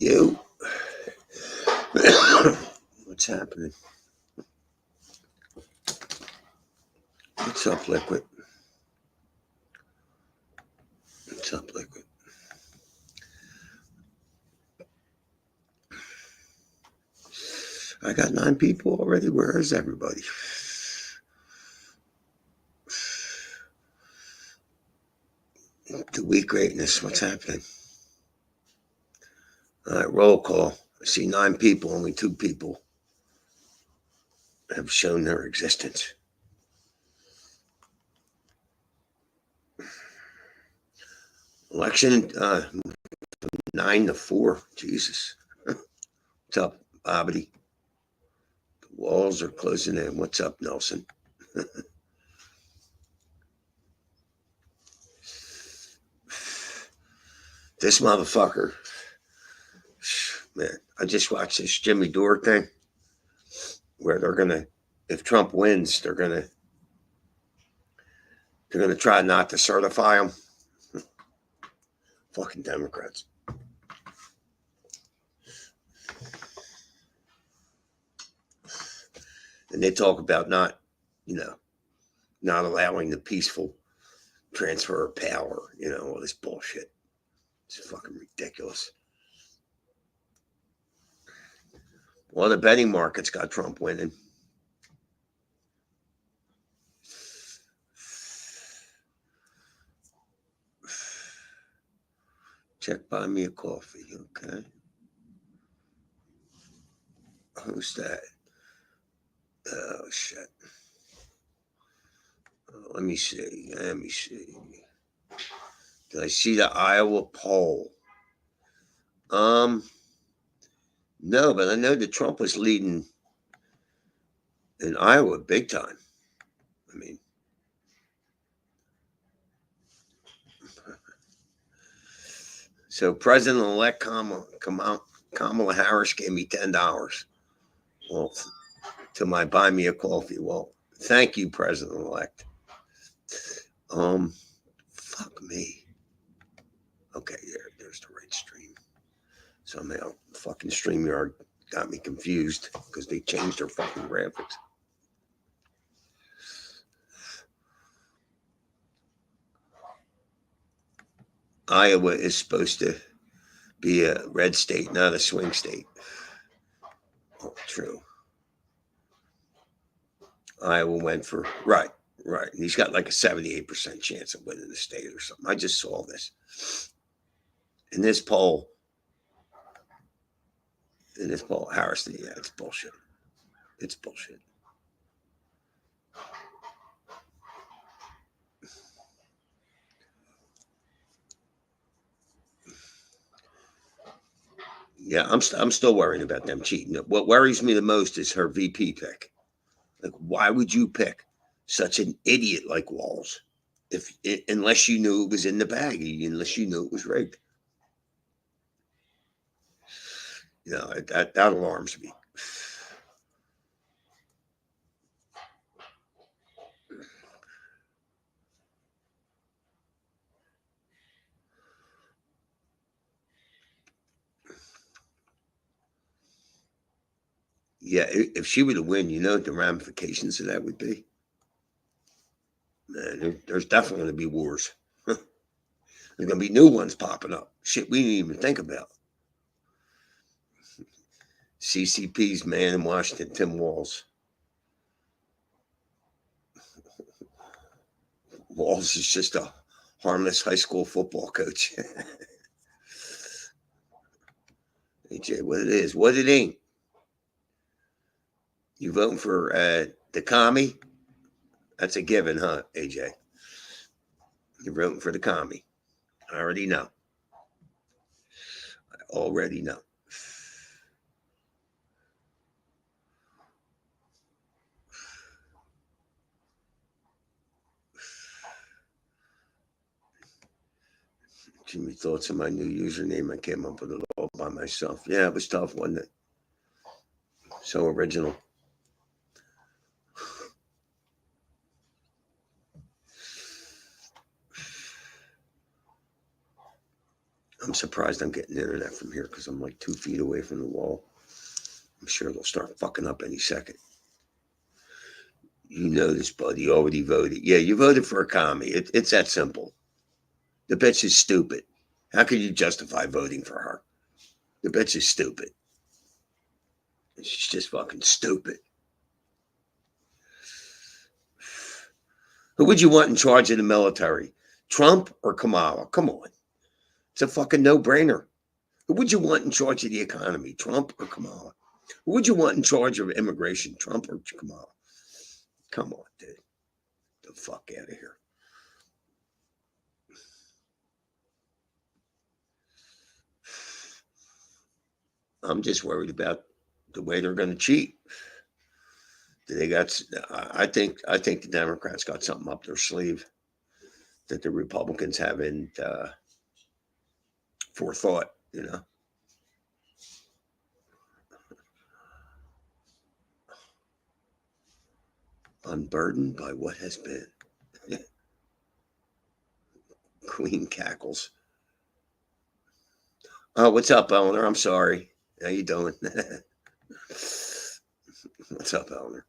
You. What's happening? What's up, Liquid? What's up, Liquid? I got 9 people already. Where is everybody? The week greatness. What's happening? All right, roll call. I see 9 people. Only 2 people have shown their existence. Election 9 to 4. Jesus. What's up, Bobbity? The walls are closing in. What's up, Nelson? This motherfucker. Man, I just watched this Jimmy Dore thing where they're gonna, if Trump wins, they're gonna try not to certify him. Fucking Democrats. And they talk about not allowing the peaceful transfer of power, all this bullshit. It's fucking ridiculous. Well, the betting markets got Trump winning. Check buy me a coffee, okay? Who's that? Oh, shit. Let me see. Did I see the Iowa poll? No, but I know that Trump was leading in Iowa big time. I mean, so President-elect Kamala Harris gave me $10. Well, to my buy me a coffee. Well, thank you, President-elect. Fuck me. Okay, there's the right stream. Somehow, fucking StreamYard got me confused because they changed their fucking graphics. Iowa is supposed to be a red state, not a swing state. Oh, true. Iowa went for, right. He's got like a 78% chance of winning the state or something. I just saw this. In this poll, Harris, yeah, it's bullshit. It's bullshit. Yeah, I'm still worrying about them cheating. What worries me the most is her VP pick. Like, why would you pick such an idiot like Walz unless you knew it was in the bag, unless you knew it was rigged? That alarms me. Yeah, if she were to win, you know what the ramifications of that would be? Man, there's definitely going to be wars. There's going to be new ones popping up. Shit we didn't even think about. CCP's man in Washington, Tim Walz. Walz is just a harmless high school football coach. AJ, what it is, what it ain't. You voting for the commie? That's a given, huh, AJ? You're voting for the commie. I already know. Jimmy, thoughts on my new username? I came up with it all by myself. Yeah, it was tough, wasn't it? So original. I'm surprised I'm getting internet from here because I'm like 2 feet away from the wall. I'm sure they'll start fucking up any second. You know this, buddy. You already voted. Yeah, you voted for a commie. It's that simple. The bitch is stupid. How can you justify voting for her? The bitch is stupid. She's just fucking stupid. Who would you want in charge of the military? Trump or Kamala? Come on. It's a fucking no-brainer. Who would you want in charge of the economy? Trump or Kamala? Who would you want in charge of immigration? Trump or Kamala? Come on, dude. Get the fuck out of here. I'm just worried about the way they're going to cheat. They got. I think the Democrats got something up their sleeve that the Republicans haven't forethought. You know. Unburdened by what has been. Queen cackles. Oh, what's up, Eleanor? I'm sorry. How you doing? What's up, Eleanor?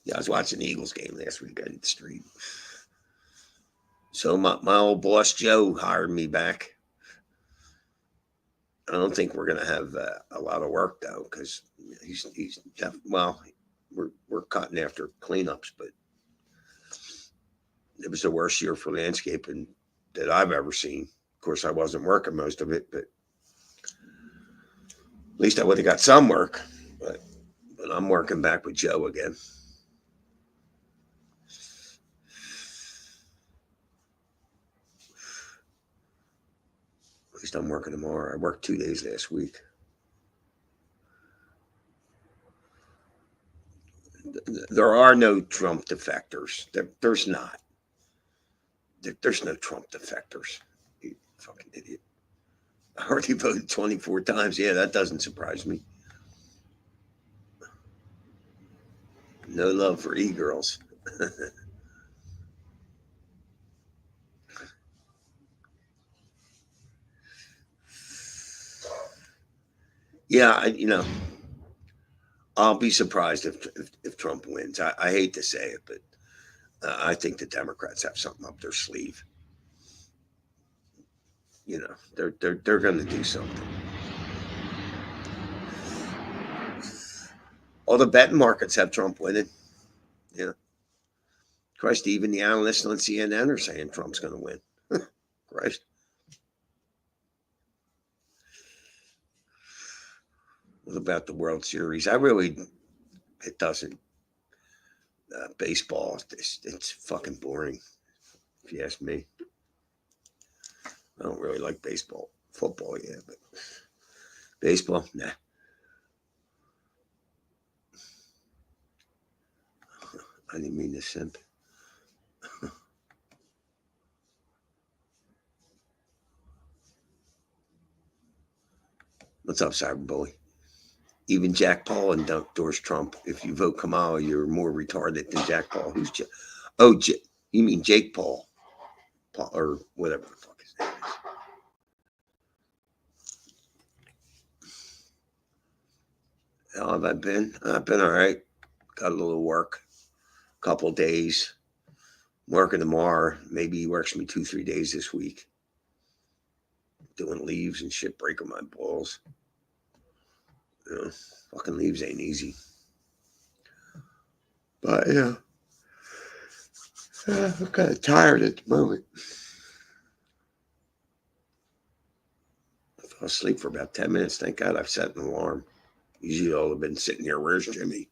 Yeah, I was watching the Eagles game last week out at the street. So my old boss Joe hired me back. I don't think we're gonna have a lot of work though, because he's well, we're cutting after cleanups, but it was the worst year for landscaping that I've ever seen. Of course, I wasn't working most of it, but at least I would have got some work. But I'm working back with Joe again. At least I'm working tomorrow. I worked 2 days last week. There are no Trump defectors. There's not. There's no Trump defectors. You fucking idiot. I already voted 24 times. Yeah, that doesn't surprise me. No love for e-girls. Yeah, I'll be surprised if Trump wins. I hate to say it, but I think the Democrats have something up their sleeve. They're going to do something. All the betting markets have Trump winning. Yeah. Christ, even the analysts on CNN are saying Trump's going to win. Christ. What about the World Series? It doesn't. Baseball, it's fucking boring, if you ask me. I don't really like baseball. Football, yeah, but baseball, nah. I didn't mean to simp. What's up, Cyberboy? Even Jack Paul endorsed Trump. If you vote Kamala, you're more retarded than Jack Paul. Who's Jack? Oh, you mean Jake Paul. Paul, or whatever the fuck his name is. How have I been? I've been all right. Got a little work. Couple days. I'm working tomorrow. Maybe he works me 2-3 days this week. Doing leaves and shit, breaking my balls. Fucking leaves ain't easy. But yeah, I'm kind of tired at the moment. I fell asleep for about 10 minutes. Thank God I've set an alarm. Usually I'll have been sitting here. Where's Jimmy?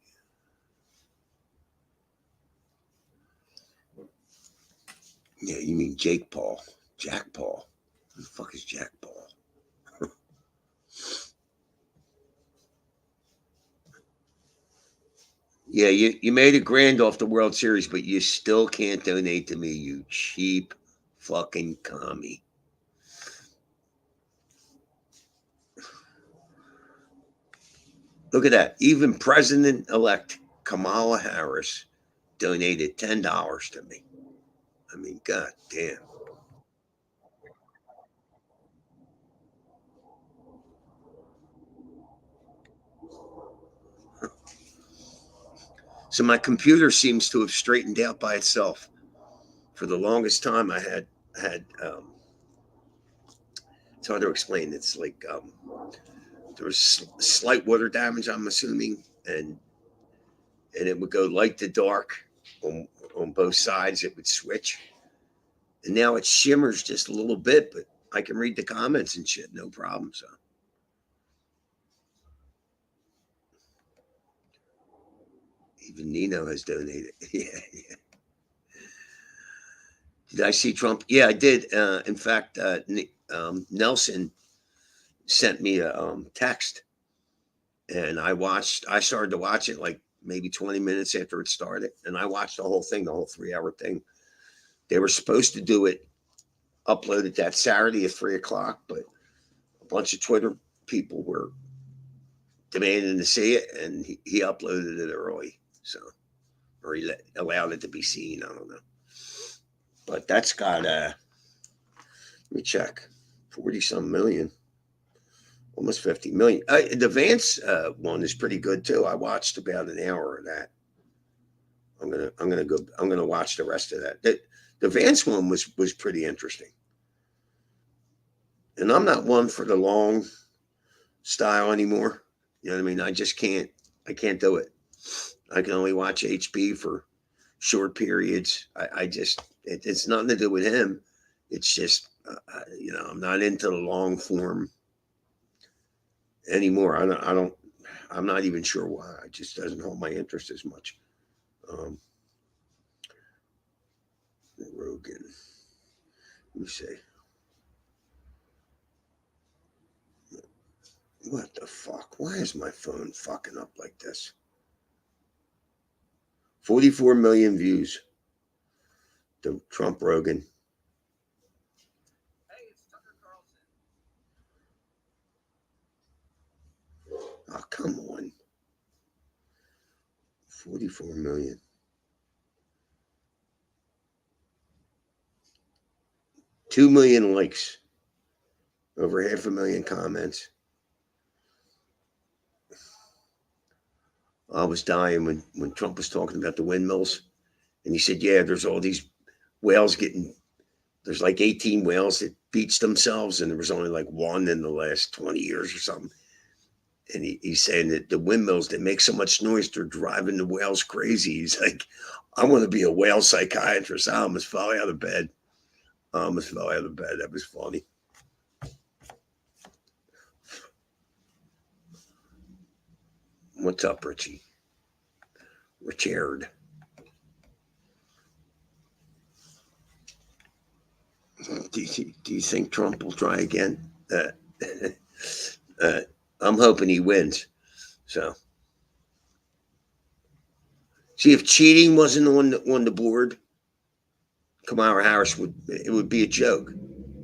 Yeah, you mean Jake Paul. Jack Paul. Who the fuck is Jack Paul? Yeah, you made $1,000 off the World Series, but you still can't donate to me, you cheap fucking commie. Look at that. Even President-elect Kamala Harris donated $10 to me. I mean, god damn. So my computer seems to have straightened out by itself. For the longest time, I had it's hard to explain. It's like there was slight water damage, I'm assuming, and it would go light to dark on on both sides. It would switch, and now it shimmers just a little bit, but I can read the comments and shit, no problem. So even Nino has donated. Yeah, yeah. Did I see Trump? Yeah, I did. In fact, Nelson sent me a text, and I watched. I started to watch it like maybe 20 minutes after it started, and I watched the whole thing, the whole 3 hour thing. They were supposed to do it, upload it that Saturday at 3 o'clock, but a bunch of Twitter people were demanding to see it, and he uploaded it early, so or allowed it to be seen. I don't know, but that's got let me check, 40 some million, almost 50 million. The Vance one is pretty good too. I watched about an hour of that. I'm gonna watch the rest of that. The Vance one was pretty interesting, and I'm not one for the long style anymore. You know what I mean? I can't do it. I can only watch HB for short periods. I just, it's nothing to do with him. It's just, I'm not into the long form anymore. I'm not even sure why. It just doesn't hold my interest as much. Rogan. Let me see. What the fuck? Why is my phone fucking up like this? 44 million views. The Trump Rogan. Oh, come on. 44 million. 2 million likes. Over 500,000 comments. I was dying when Trump was talking about the windmills. And he said, yeah, there's all these whales there's like 18 whales that beached themselves, and there was only like one in the last 20 years or something. And he's saying that the windmills that make so much noise, they're driving the whales crazy. He's like, I want to be a whale psychiatrist. I almost fell out of bed. That was funny. What's up, Richie? Richard. Do you think Trump will try again? I'm hoping he wins. So, see, if cheating wasn't on the board, Kamala Harris would be a joke.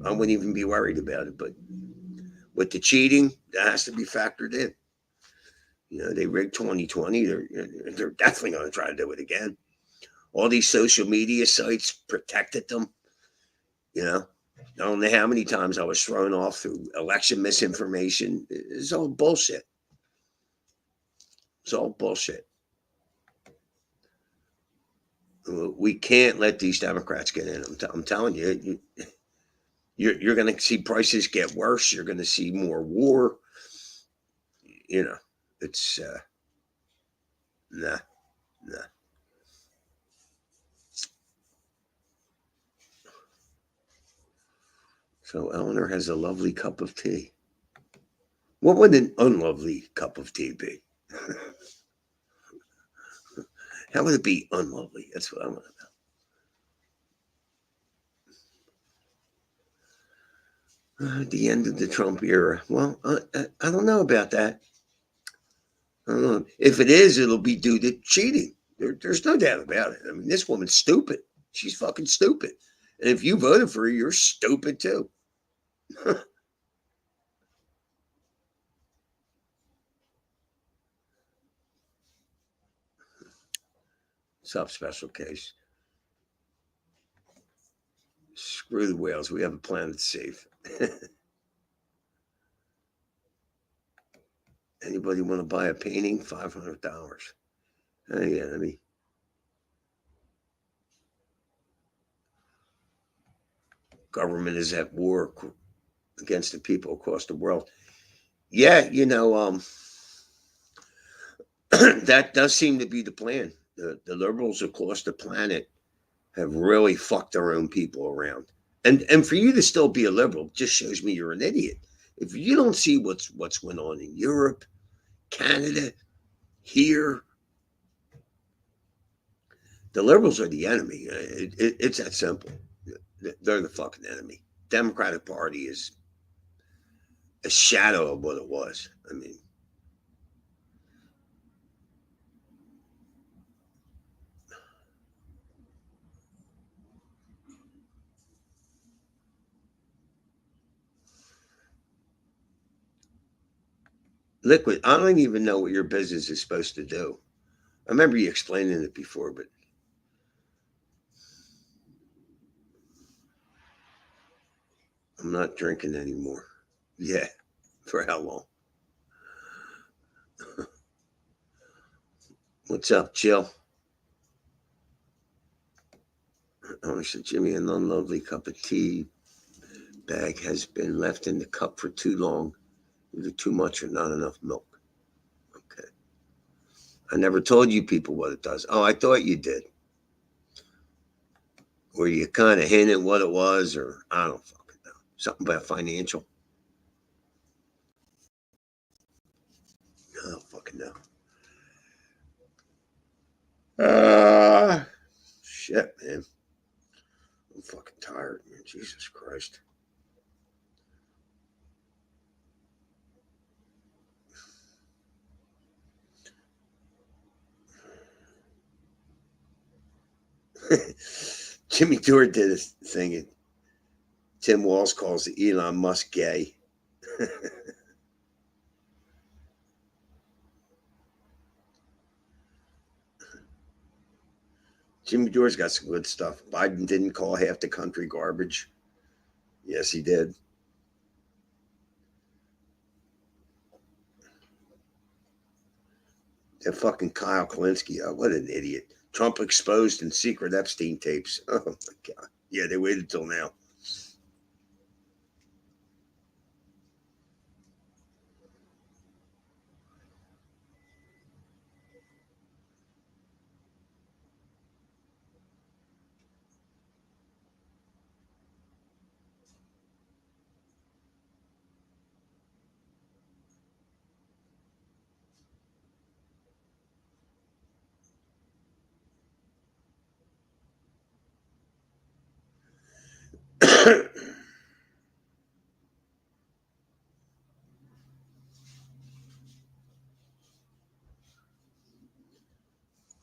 I wouldn't even be worried about it. But with the cheating, that has to be factored in. They rigged 2020. They're definitely going to try to do it again. All these social media sites protected them. I don't know how many times I was thrown off through election misinformation. It's all bullshit. It's all bullshit. We can't let these Democrats get in. I'm telling you, you're going to see prices get worse. You're going to see more war. It's nah. So Eleanor has a lovely cup of tea. What would an unlovely cup of tea be? How would it be unlovely? That's what I want to know. The end of the Trump era. Well, I don't know about that. I don't know. If it is, it'll be due to cheating. There's no doubt about it. I mean, this woman's stupid. She's fucking stupid. And if you voted for her, you're stupid too. What's up, special case? Screw the whales. We have a planet to save. Anybody want to buy a painting? $500. Yeah, I mean, government is at war against the people across the world. Yeah, that does seem to be the plan. The liberals across the planet have really fucked their own people around. And for you to still be a liberal just shows me you're an idiot. If you don't see what's going on in Europe, Canada, here, the liberals are the enemy. It's that simple. They're the fucking enemy. Democratic Party is a shadow of what it was. I mean, liquid. I don't even know what your business is supposed to do. I remember you explaining it before, but I'm not drinking anymore. Yeah, for how long? What's up, Jill? Oh, said Jimmy, an unlovely cup of tea bag has been left in the cup for too long, either too much or not enough milk. Okay. I never told you people what it does. Oh, I thought you did. Or you kind of hinted what it was, or I don't fucking know. Something about financial. I don't fucking know. Shit, man. I'm fucking tired, man. Jesus Christ. Jimmy Dore did a thing, and Tim Walz calls Elon Musk gay. Jimmy Dore's got some good stuff. Biden didn't call half the country garbage. Yes, he did. That fucking Kyle Kalinske, what an idiot. Trump exposed in secret Epstein tapes. Oh my God. Yeah, they waited till now.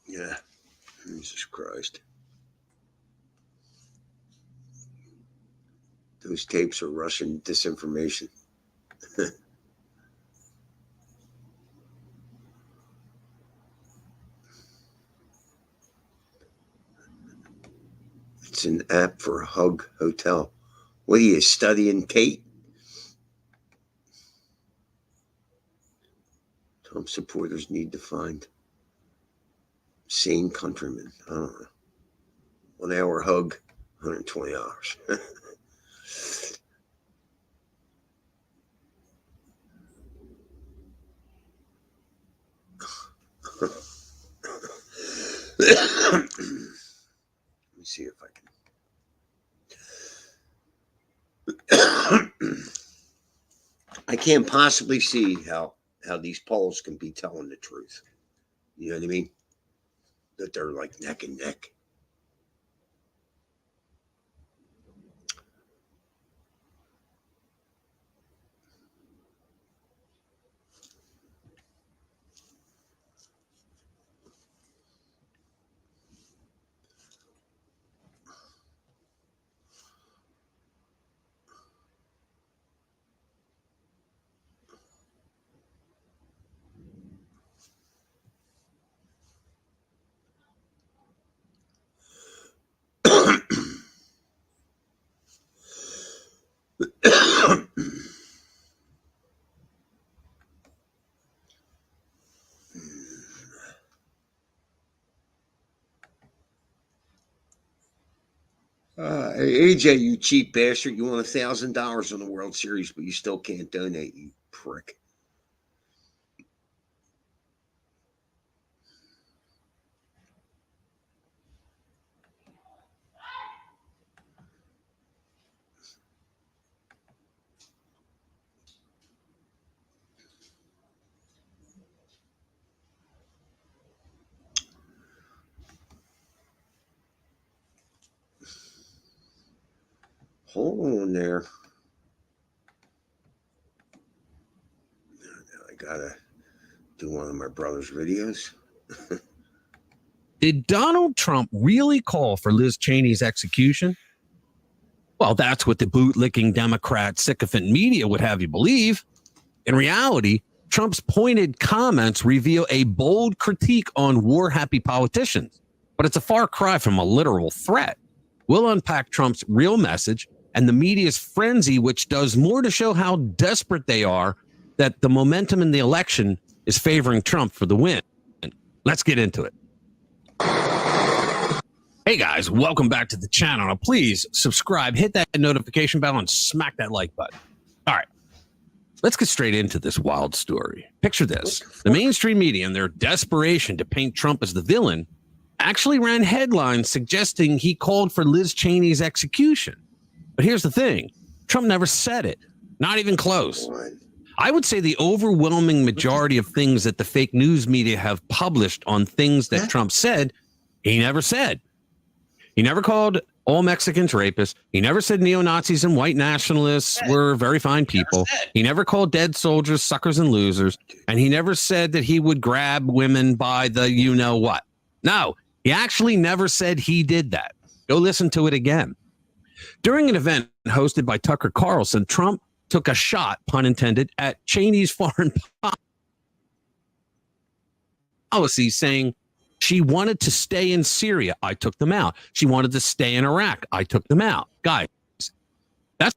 Yeah, Jesus Christ. Those tapes are Russian disinformation. It's an app for Hug Hotel. What are you studying, Kate? Trump supporters need to find sane countrymen. I don't know. 1 hour hug, $120. Let me see if I can. I can't possibly see how these polls can be telling the truth. You know what I mean? That they're like neck and neck. AJ, you cheap bastard. You won $1,000 on the World Series, but you still can't donate, you prick. Hold on there. I gotta do one of my brother's videos. Did Donald Trump really call for Liz Cheney's execution? Well, that's what the bootlicking Democrat sycophant media would have you believe. In reality, Trump's pointed comments reveal a bold critique on war-happy politicians, but it's a far cry from a literal threat. We'll unpack Trump's real message and the media's frenzy, which does more to show how desperate they are that the momentum in the election is favoring Trump for the win. Let's get into it. Hey guys, welcome back to the channel. Now, please subscribe, hit that notification bell, and smack that like button. All right, let's get straight into this wild story. Picture this. The mainstream media, in their desperation to paint Trump as the villain, actually ran headlines suggesting he called for Liz Cheney's execution. But here's the thing. Trump never said it. Not even close. I would say the overwhelming majority of things that the fake news media have published on things that Trump said, he never said. He never called all Mexicans rapists. He never said neo-Nazis and white nationalists were very fine people. He never called dead soldiers suckers and losers. And he never said that he would grab women by the you-know-what. No, he actually never said he did that. Go listen to it again. During an event hosted by Tucker Carlson, Trump took a shot, pun intended, at Cheney's foreign policy, saying she wanted to stay in Syria. I took them out. She wanted to stay in Iraq. I took them out. Guys, that's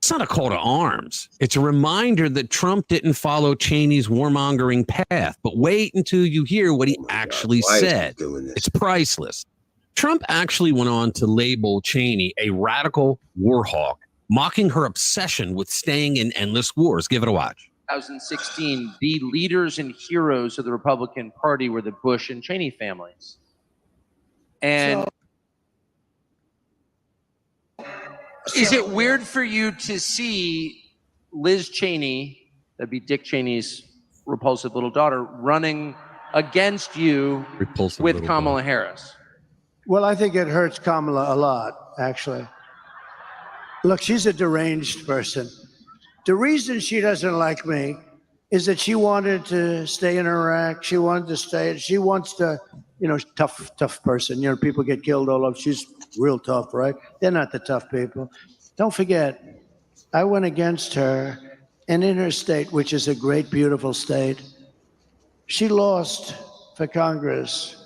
not a call to arms. It's a reminder that Trump didn't follow Cheney's warmongering path. But wait until you hear what he actually said. It's priceless. Trump actually went on to label Cheney a radical war hawk, mocking her obsession with staying in endless wars. Give it a watch. 2016, the leaders and heroes of the Republican Party were the Bush and Cheney families. And is it weird for you to see Liz Cheney, that'd be Dick Cheney's repulsive little daughter, running against you with Kamala Harris? Well, I think it hurts Kamala a lot, actually. Look, she's a deranged person. The reason she doesn't like me is that she wanted to stay in Iraq. She wanted to stay. She wants to, tough person. People get killed all over. She's real tough, right? They're not the tough people. Don't forget, I went against her, and in her state, which is a great, beautiful state, she lost for Congress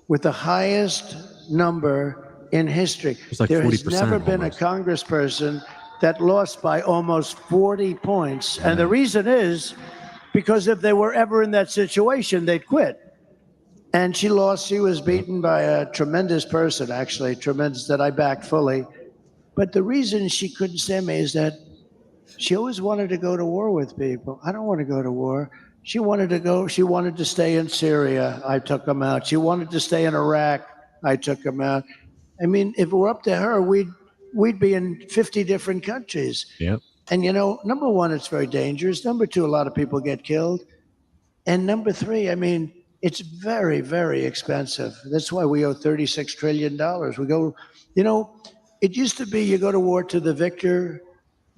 with the highest number in history. Like there has 40% never been a congressperson that lost by almost 40 points. And the reason is because if they were ever in that situation, they'd quit. And she lost. She was beaten by a tremendous person, actually, tremendous, that I backed fully. But the reason she couldn't stand me is that she always wanted to go to war with people. I don't want to go to war. She wanted to stay in Syria. I took them out. She wanted to stay in Iraq. I took them out. I mean, if it were up to her, we'd be in 50 different countries. Yep. And, number one, it's very dangerous. Number two, a lot of people get killed. And number three, I mean, it's very, very expensive. That's why we owe $36 trillion. We go, it used to be you go to war to the victor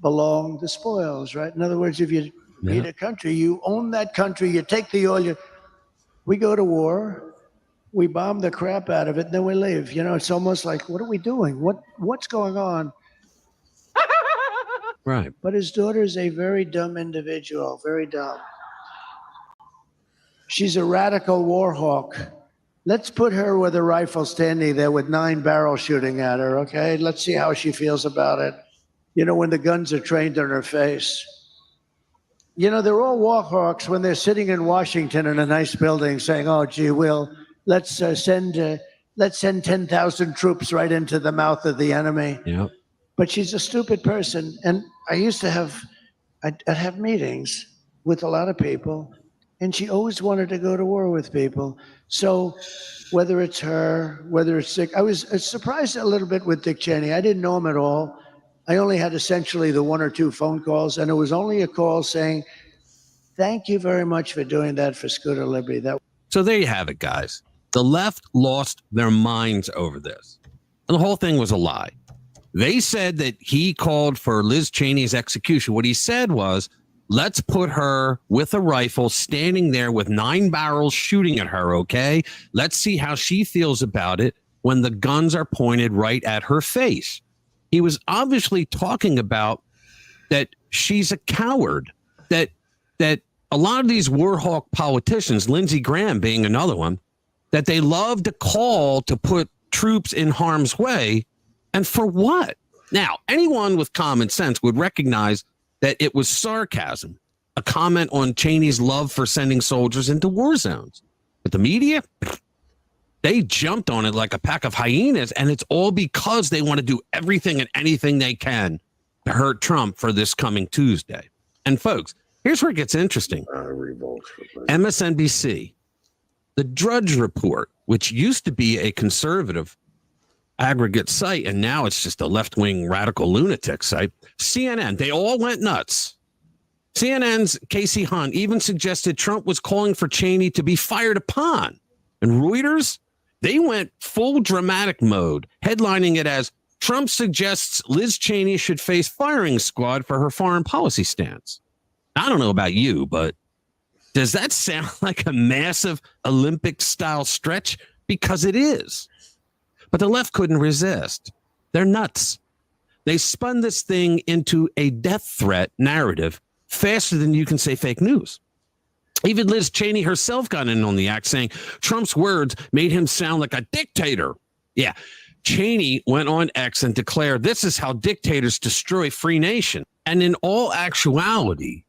belong the spoils, right? In other words, if you beat a country, you own that country, you take the oil. We go to war, we bomb the crap out of it, and then we leave. It's almost like, what are we doing? What's going on? Right. But his daughter is a very dumb individual, very dumb. She's a radical war hawk. Let's put her with a rifle standing there with 9 barrels shooting at her, okay? Let's see how she feels about it. When the guns are trained on her face. They're all war hawks when they're sitting in Washington in a nice building saying, oh, gee, let's send 10,000 troops right into the mouth of the enemy. Yep. but she's a stupid person. And I used to have, I'd have meetings with a lot of people, and she always wanted to go to war with people. So whether it's her, whether it's Dick, I was surprised a little bit with Dick Cheney. I didn't know him at all. I only had essentially the 1 or 2 phone calls, and it was only a call saying, "Thank you very much for doing that for Scooter Libby." So there you have it, guys. The left lost their minds over this. And the whole thing was a lie. They said that he called for Liz Cheney's execution. What he said was, let's put her with a rifle standing there with 9 barrels shooting at her, okay? Let's see how she feels about it when the guns are pointed right at her face. He was obviously talking about that she's a coward, that a lot of these war hawk politicians, Lindsey Graham being another one, that they love to call to put troops in harm's way. And for what? Now, anyone with common sense would recognize that it was sarcasm, a comment on Cheney's love for sending soldiers into war zones. But the media, they jumped on it like a pack of hyenas, and it's all because they want to do everything and anything they can to hurt Trump for this coming Tuesday. And folks, here's where it gets interesting. MSNBC, the Drudge Report, which used to be a conservative aggregate site, and now it's just a left-wing radical lunatic site. CNN, they all went nuts. CNN's Casey Hunt even suggested Trump was calling for Cheney to be fired upon. And Reuters, they went full dramatic mode, headlining it as Trump suggests Liz Cheney should face firing squad for her foreign policy stance. I don't know about you, but does that sound like a massive Olympic-style stretch? Because it is. But the left couldn't resist. They're nuts. They spun this thing into a death threat narrative faster than you can say fake news. Even Liz Cheney herself got in on the act, saying Trump's words made him sound like a dictator. Yeah, Cheney went on X and declared this is how dictators destroy free nation. And in all actuality,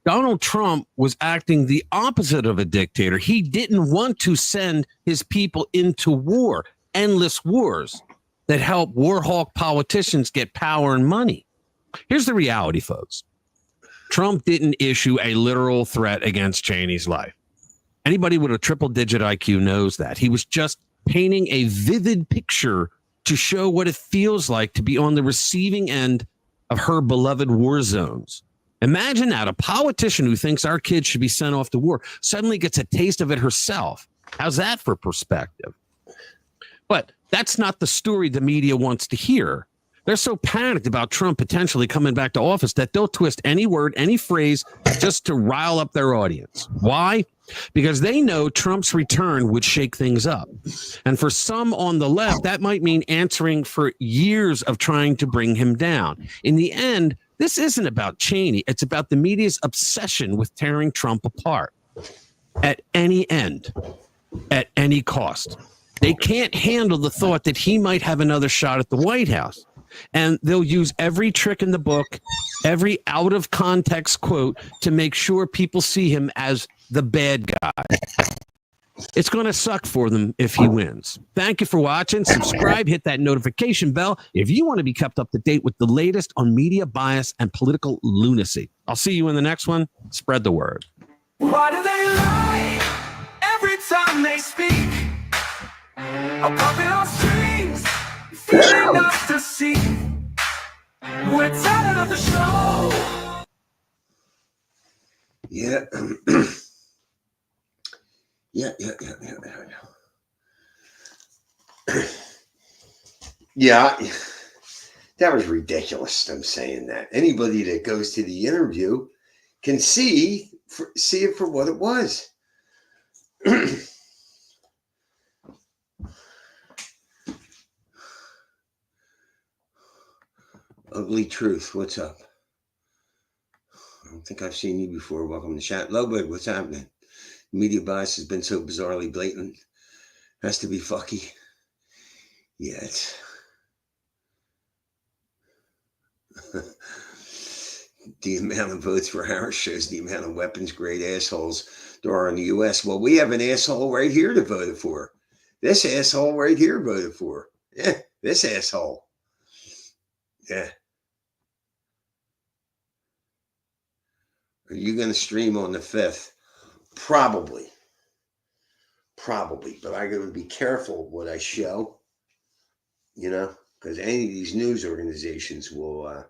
Donald Trump was acting the opposite of a dictator. He didn't want to send his people into war, endless wars that help war hawk politicians get power and money. Here's the reality, folks. Trump didn't issue a literal threat against Cheney's life. Anybody with a triple-digit IQ knows that. He was just painting a vivid picture to show what it feels like to be on the receiving end of her beloved war zones. Imagine that, a politician who thinks our kids should be sent off to war suddenly gets a taste of it herself. How's that for perspective? But that's not the story the media wants to hear. They're so panicked about Trump potentially coming back to office that they'll twist any word, any phrase, just to rile up their audience. Why? Because they know Trump's return would shake things up. And for some on the left, that might mean answering for years of trying to bring him down. In the end, this isn't about Cheney. It's about the media's obsession with tearing Trump apart at any end, at any cost. They can't handle the thought that he might have another shot at the White House. And they'll use every trick in the book, every out of context quote to make sure people see him as the bad guy. It's going to suck for them if he wins. Thank you for watching. Subscribe, hit that notification bell if you want to be kept up to date with the latest on media bias and political lunacy. I'll see you in the next one. Spread the word. Why do they lie every time they speak? A puppet on strings, feeling us to see. We're tired of the show. Yeah. Yeah. Yeah, that was ridiculous. I'm saying that. Anybody that goes to the interview can see it for what it was. Ugly Truth, what's up? I don't think I've seen you before. Welcome to chat. Lobud, what's happening? Media bias has been so bizarrely blatant. Has to be fucky. Yeah, it's the amount of votes for Harris shows the amount of weapons grade assholes there are in the U.S. Well, we have an asshole right here to vote for. This asshole right here voted for. Yeah, this asshole. Yeah. Are you going to stream on the 5th? Probably. But I got to be careful what I show, because any of these news organizations will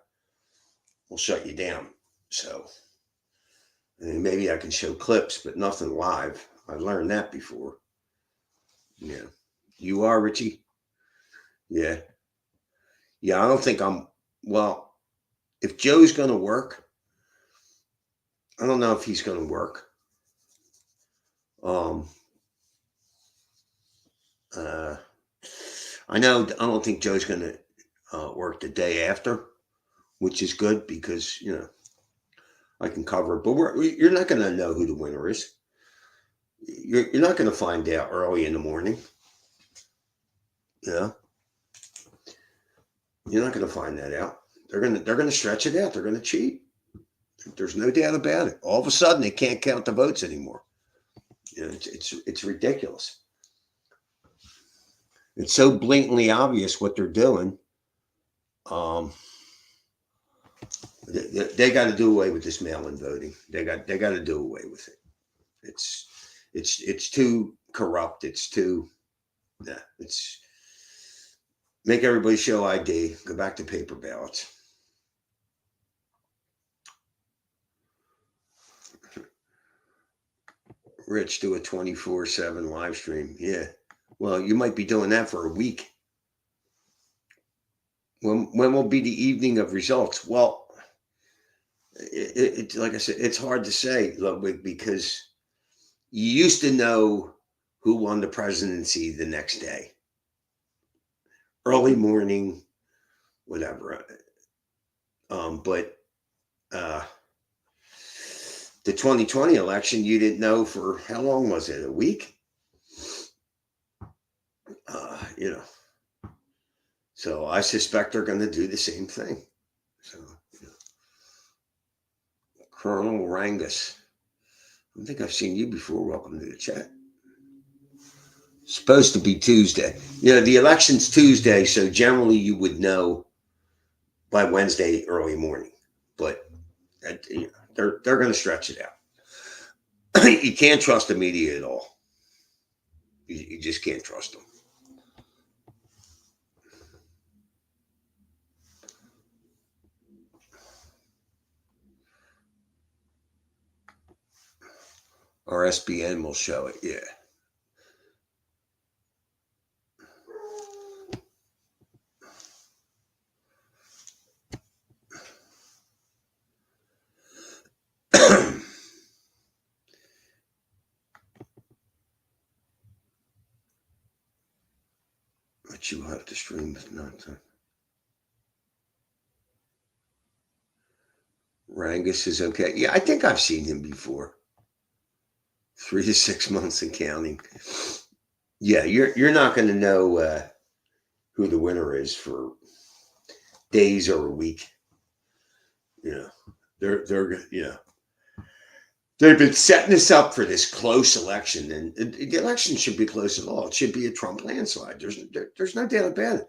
shut you down. So and maybe I can show clips, but nothing live. I learned that before. Yeah. You are, Richie? Yeah. Yeah, I don't think well, if Joe's going to work, I don't know if he's going to work. I don't think Joe's going to work the day after, which is good because, I can cover it. But you're not going to know who the winner is. You're not going to find out early in the morning. You're not going to find that out. They're going to stretch it out. They're going to cheat. There's no doubt about it. All of a sudden, they can't count the votes anymore. It's ridiculous. It's so blatantly obvious what they're doing. They got to do away with this mail-in voting. They got to do away with it. It's too corrupt. It's make everybody show ID. Go back to paper ballots. Rich, do a 24/7 live stream. Yeah. Well, you might be doing that for a week. When will be the evening of results? Well, it's like I said, it's hard to say, Ludwig, because you used to know who won the presidency the next day. Early morning, whatever. But the 2020 election, you didn't know for how long was it? A week? So I suspect they're going to do the same thing. So, Colonel Rangus, I think I've seen you before. Welcome to the chat. Supposed to be Tuesday. The election's Tuesday, so generally you would know by Wednesday early morning. But they're going to stretch it out. You can't trust the media at all. You just can't trust them. Our SBN will show it, yeah. But you have to stream with nonsense. Rangus is okay. Yeah, I think I've seen him before. 3 to 6 months and counting. Yeah, you're not going to know who the winner is for days or a week. They've been setting this up for this close election, and the election should be close at all. It should be a Trump landslide. There's no doubt about it.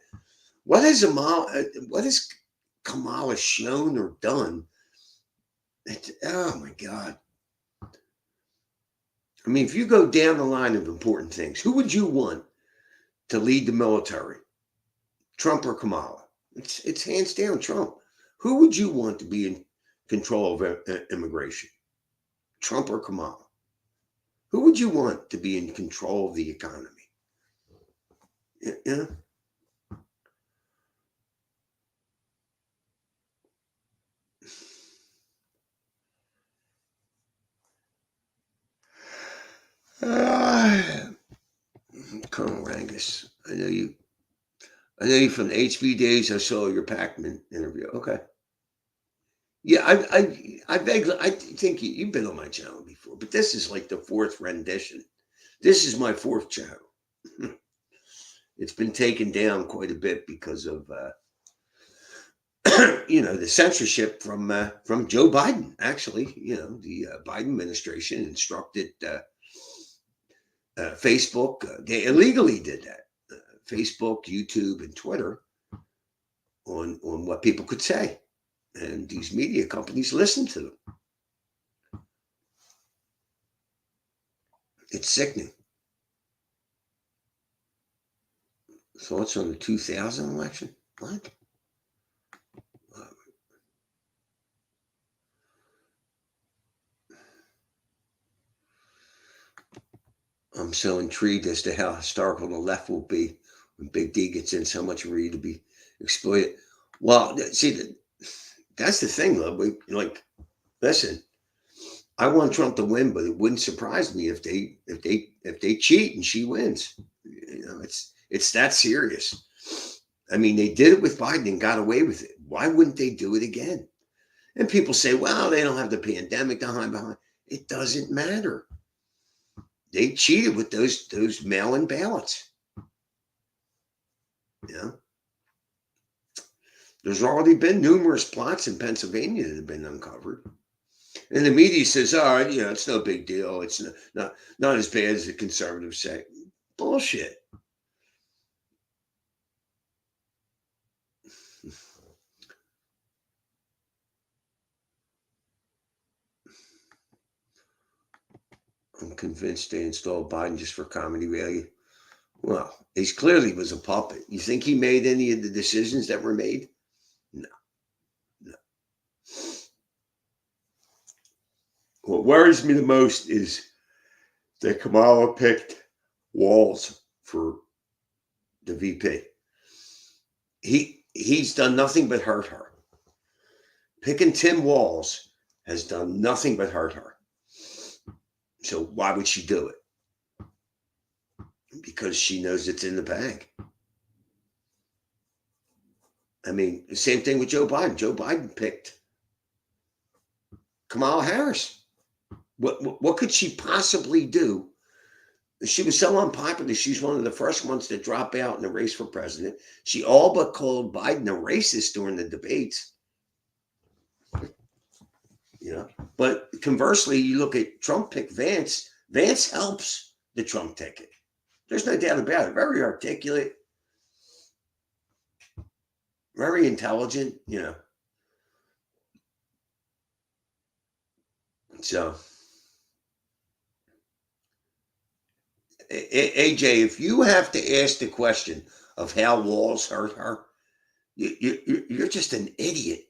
What has Kamala shown or done? Oh my God. I mean, if you go down the line of important things, who would you want to lead the military? Trump or Kamala? It's hands down Trump. Who would you want to be in control of immigration? Trump or Kamala? Who would you want to be in control of the economy? Yeah. Colonel Rangus, I know you from the HB days. I saw your Pac-Man interview. Okay. Yeah, I think you've been on my channel before, but this is like the 4th rendition. This is my 4th channel. It's been taken down quite a bit because of the censorship from Joe Biden. Actually, the Biden administration instructed Facebook. They illegally did that. Facebook, YouTube, and Twitter on what people could say. And these media companies listen to them. It's sickening. Thoughts on the 2000 election? What? I'm so intrigued as to how historical the left will be when Big D gets in so much ready to be exploited. Well, see, that's the thing, though. Like, listen, I want Trump to win, but it wouldn't surprise me if they cheat and she wins. You know, it's that serious. I mean, they did it with Biden and got away with it. Why wouldn't they do it again? And people say, well, they don't have the pandemic to hide behind. It doesn't matter. They cheated with those mail-in ballots. You know? There's already been numerous plots in Pennsylvania that have been uncovered. And the media says, all right, you know, it's no big deal. It's not as bad as the conservatives say. Bullshit. I'm convinced they installed Biden just for comedy value. Well, he clearly was a puppet. You think he made any of the decisions that were made? No. What worries me the most is that Kamala picked Walz for the VP. He's done nothing but hurt her. Picking Tim Walz has done nothing but hurt her. So why would she do it? Because she knows it's in the bag. I mean, the same thing with Joe Biden. Joe Biden picked Kamala Harris. What could she possibly do? She was so unpopular. She's one of the first ones to drop out in the race for president. She all but called Biden a racist during the debates. You know, but conversely, you look at Trump pick Vance. Vance helps the Trump ticket. There's no doubt about it. Very articulate, very intelligent, you know. So, AJ, if you have to ask the question of how Walz hurt her, you're just an idiot.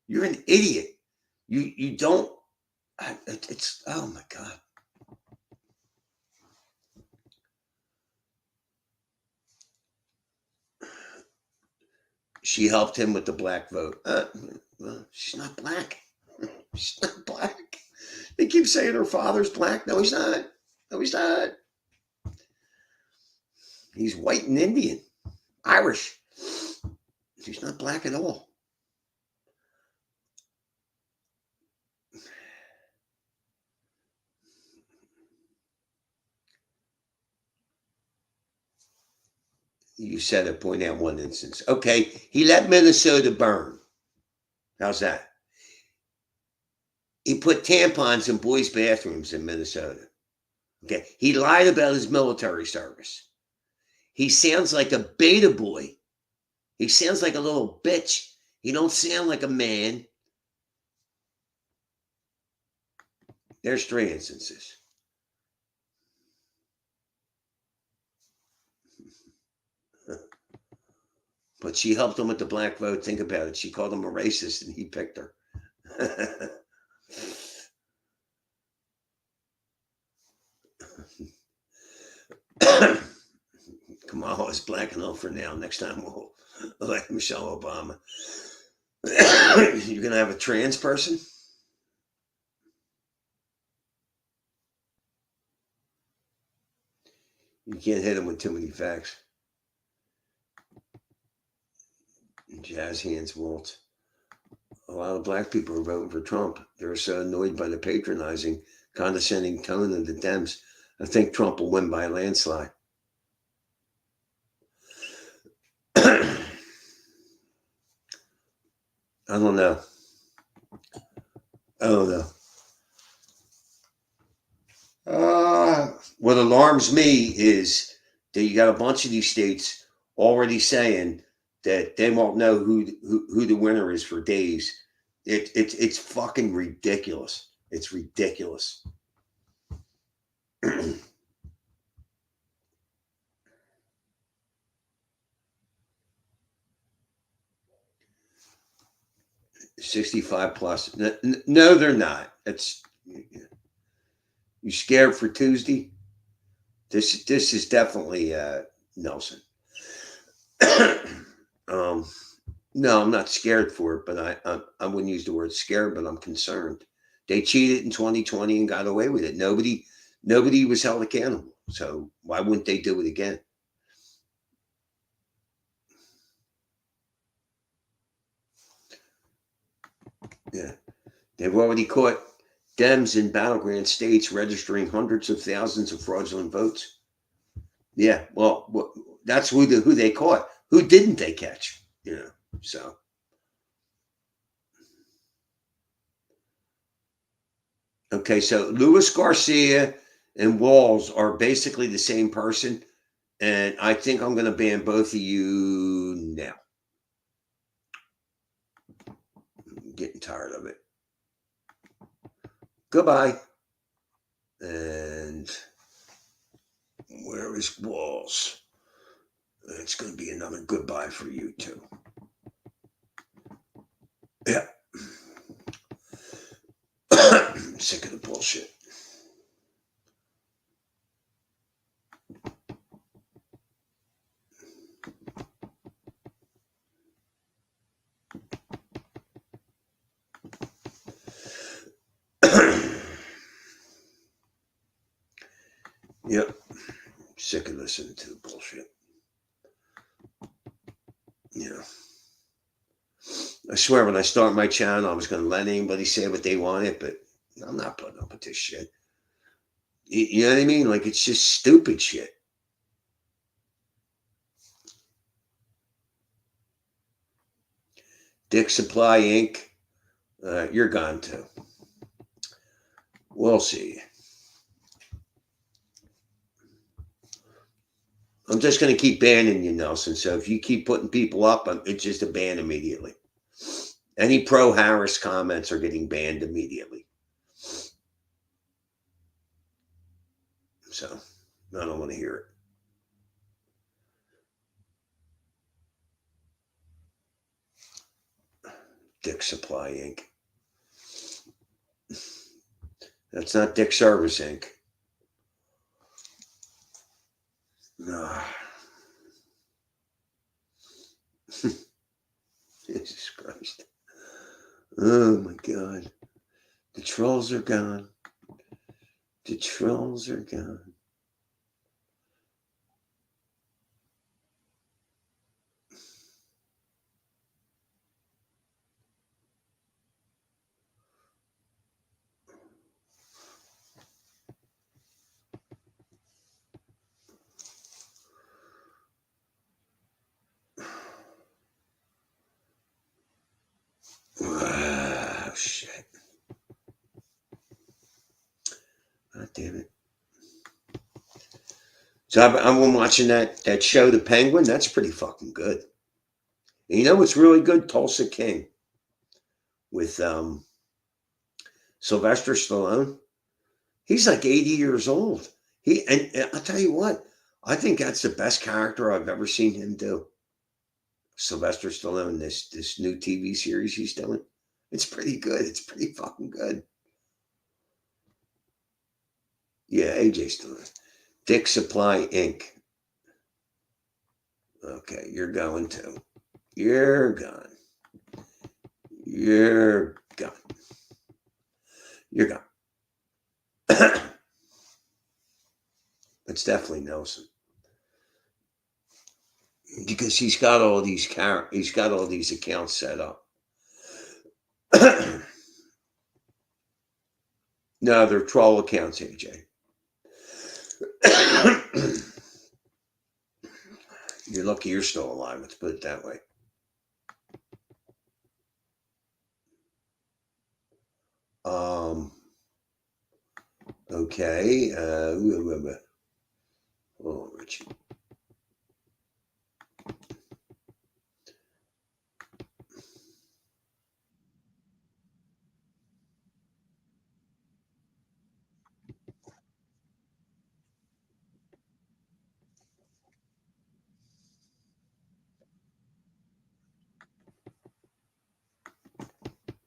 You're an idiot. You don't, it's, oh my God. She helped him with the black vote. Well, she's not black. She's not black. They keep saying her father's black. No, he's not. No, he's not. He's white and Indian, Irish. She's not black at all. You said it, point out one instance. Okay, he let Minnesota burn. How's that? He put tampons in boys' bathrooms in Minnesota. Okay, he lied about his military service. He sounds like a beta boy. He sounds like a little bitch. He don't sound like a man. There's 3 instances. But she helped him with the black vote. Think about it. She called him a racist and he picked her. Kamala is black enough for now. Next time we'll elect Michelle Obama. You're going to have a trans person? You can't hit him with too many facts. Jazz hands waltz. A lot of black people are voting for Trump. They're so annoyed by the patronizing, condescending tone of the Dems. I think Trump will win by a landslide. I don't know. What alarms me is that you got a bunch of these states already saying that they won't know who the winner is for days. It's fucking ridiculous. It's ridiculous. 65 plus. No, they're not. It's you scared for Tuesday? This is definitely Nelson. No, I'm not scared for it, but I wouldn't use the word scared, but I'm concerned. They cheated in 2020 and got away with it. Nobody was held accountable. So why wouldn't they do it again? Yeah. They've already caught Dems in battleground states registering hundreds of thousands of fraudulent votes. Yeah, well, that's who they caught. Who didn't they catch? You know, so. Okay, so Luis Garcia and Walls are basically the same person, and I think I'm going to ban both of you now. I'm getting tired of it. Goodbye. And where is Walls? It's going to be another goodbye for you too. Yeah. Sick of the bullshit. Yep. Sick of listening to the bullshit. Yeah. I swear when I start my channel, I was going to let anybody say what they wanted, but I'm not putting up with this shit. You know what I mean? Like, it's just stupid shit. Dick Supply Inc., you're gone too. We'll see. I'm just going to keep banning you, Nelson. So if you keep putting people up, it's just a ban immediately. Any pro-Harris comments are getting banned immediately. So I don't want to hear it. Dick Supply Inc. That's not Dick Service Inc. No. Jesus Christ. Oh my God. The trolls are gone. The trolls are gone. Oh, shit. God damn it. So I've been watching that show, The Penguin. That's pretty fucking good. And you know what's really good? Tulsa King with Sylvester Stallone. He's like 80 years old. And I'll tell you what, I think that's the best character I've ever seen him do. Sylvester Stallone, this new TV series he's doing. It's pretty good. It's pretty fucking good. Yeah, AJ Stallone. Dick Supply Inc. Okay, you're going too. You're gone. You're gone. You're gone. It's definitely Nelson. Because he's got all these accounts set up. No, they're troll accounts, AJ. You're lucky you're still alive, let's put it that way. Okay. Oh, Richie.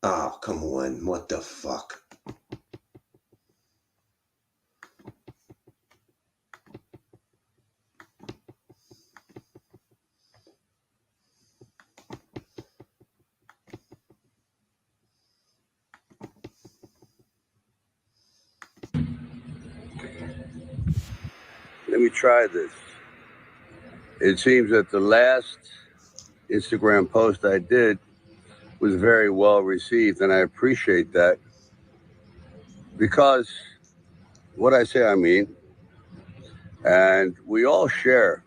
Oh, come on. What the fuck? Let me try this. It seems that the last Instagram post I did was very well received, and I appreciate that because what I say, I mean, and we all share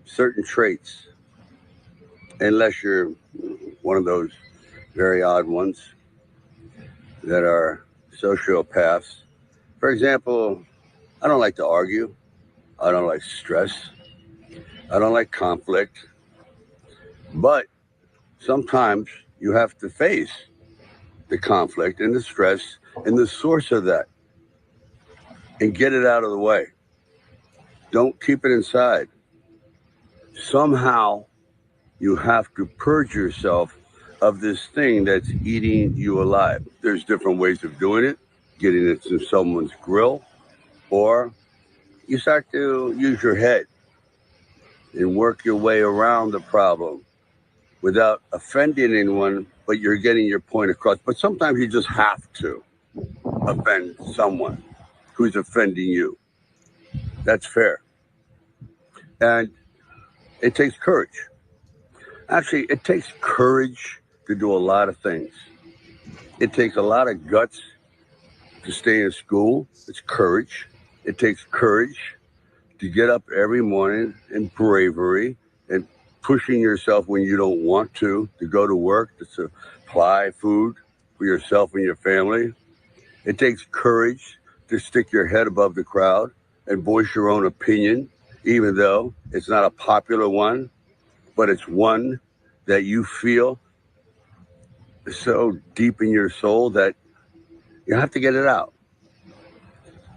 certain traits, unless you're one of those very odd ones that are sociopaths. For example, I don't like to argue. I don't like stress. I don't like conflict. But sometimes you have to face the conflict and the stress and the source of that and get it out of the way. Don't keep it inside. Somehow you have to purge yourself of this thing that's eating you alive. There's different ways of doing it, getting it to someone's grill, or you start to use your head and work your way around the problem without offending anyone, but you're getting your point across. But sometimes you just have to offend someone who's offending you. That's fair. And it takes courage. Actually, it takes courage to do a lot of things. It takes a lot of guts to stay in school. It's courage. It takes courage to get up every morning, and bravery and pushing yourself when you don't want to go to work, to supply food for yourself and your family. It takes courage to stick your head above the crowd and voice your own opinion, even though it's not a popular one, but it's one that you feel so deep in your soul that you have to get it out.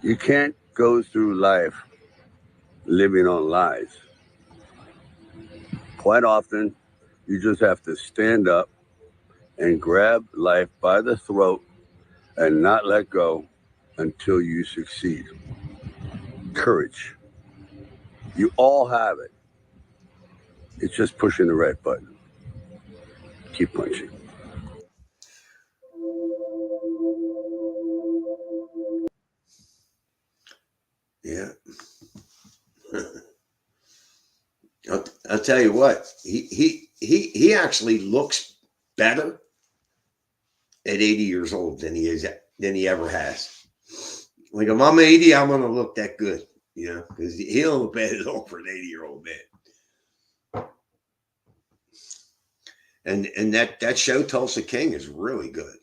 You can't go through life living on lies. Quite often, you just have to stand up and grab life by the throat and not let go until you succeed. Courage. You all have it. It's just pushing the right button. Keep punching. Yeah. I'll tell you what, he actually looks better at 80 years old than he ever has. Like if I'm 80, I'm gonna look that good, because he don't look bad at all for an 80-year-old man. And that show Tulsa King is really good.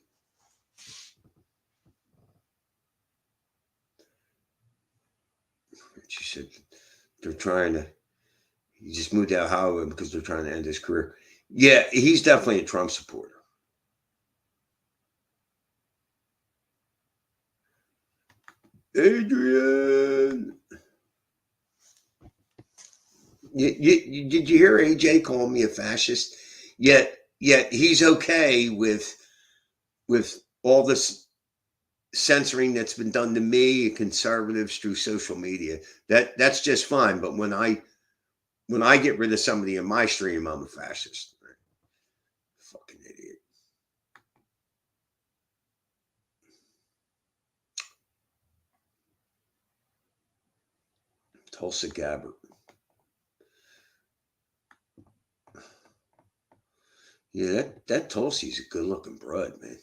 She said they're trying to. He just moved out of Hollywood because they're trying to end his career. Yeah, he's definitely a Trump supporter. Adrian. Did you hear AJ call me a fascist? Yet he's okay with all this censoring that's been done to me and conservatives through social media. That's just fine. But when I get rid of somebody in my stream, I'm a fascist. Fucking idiot. Tulsa Gabbard. Yeah, that Tulsi's a good-looking broad, man.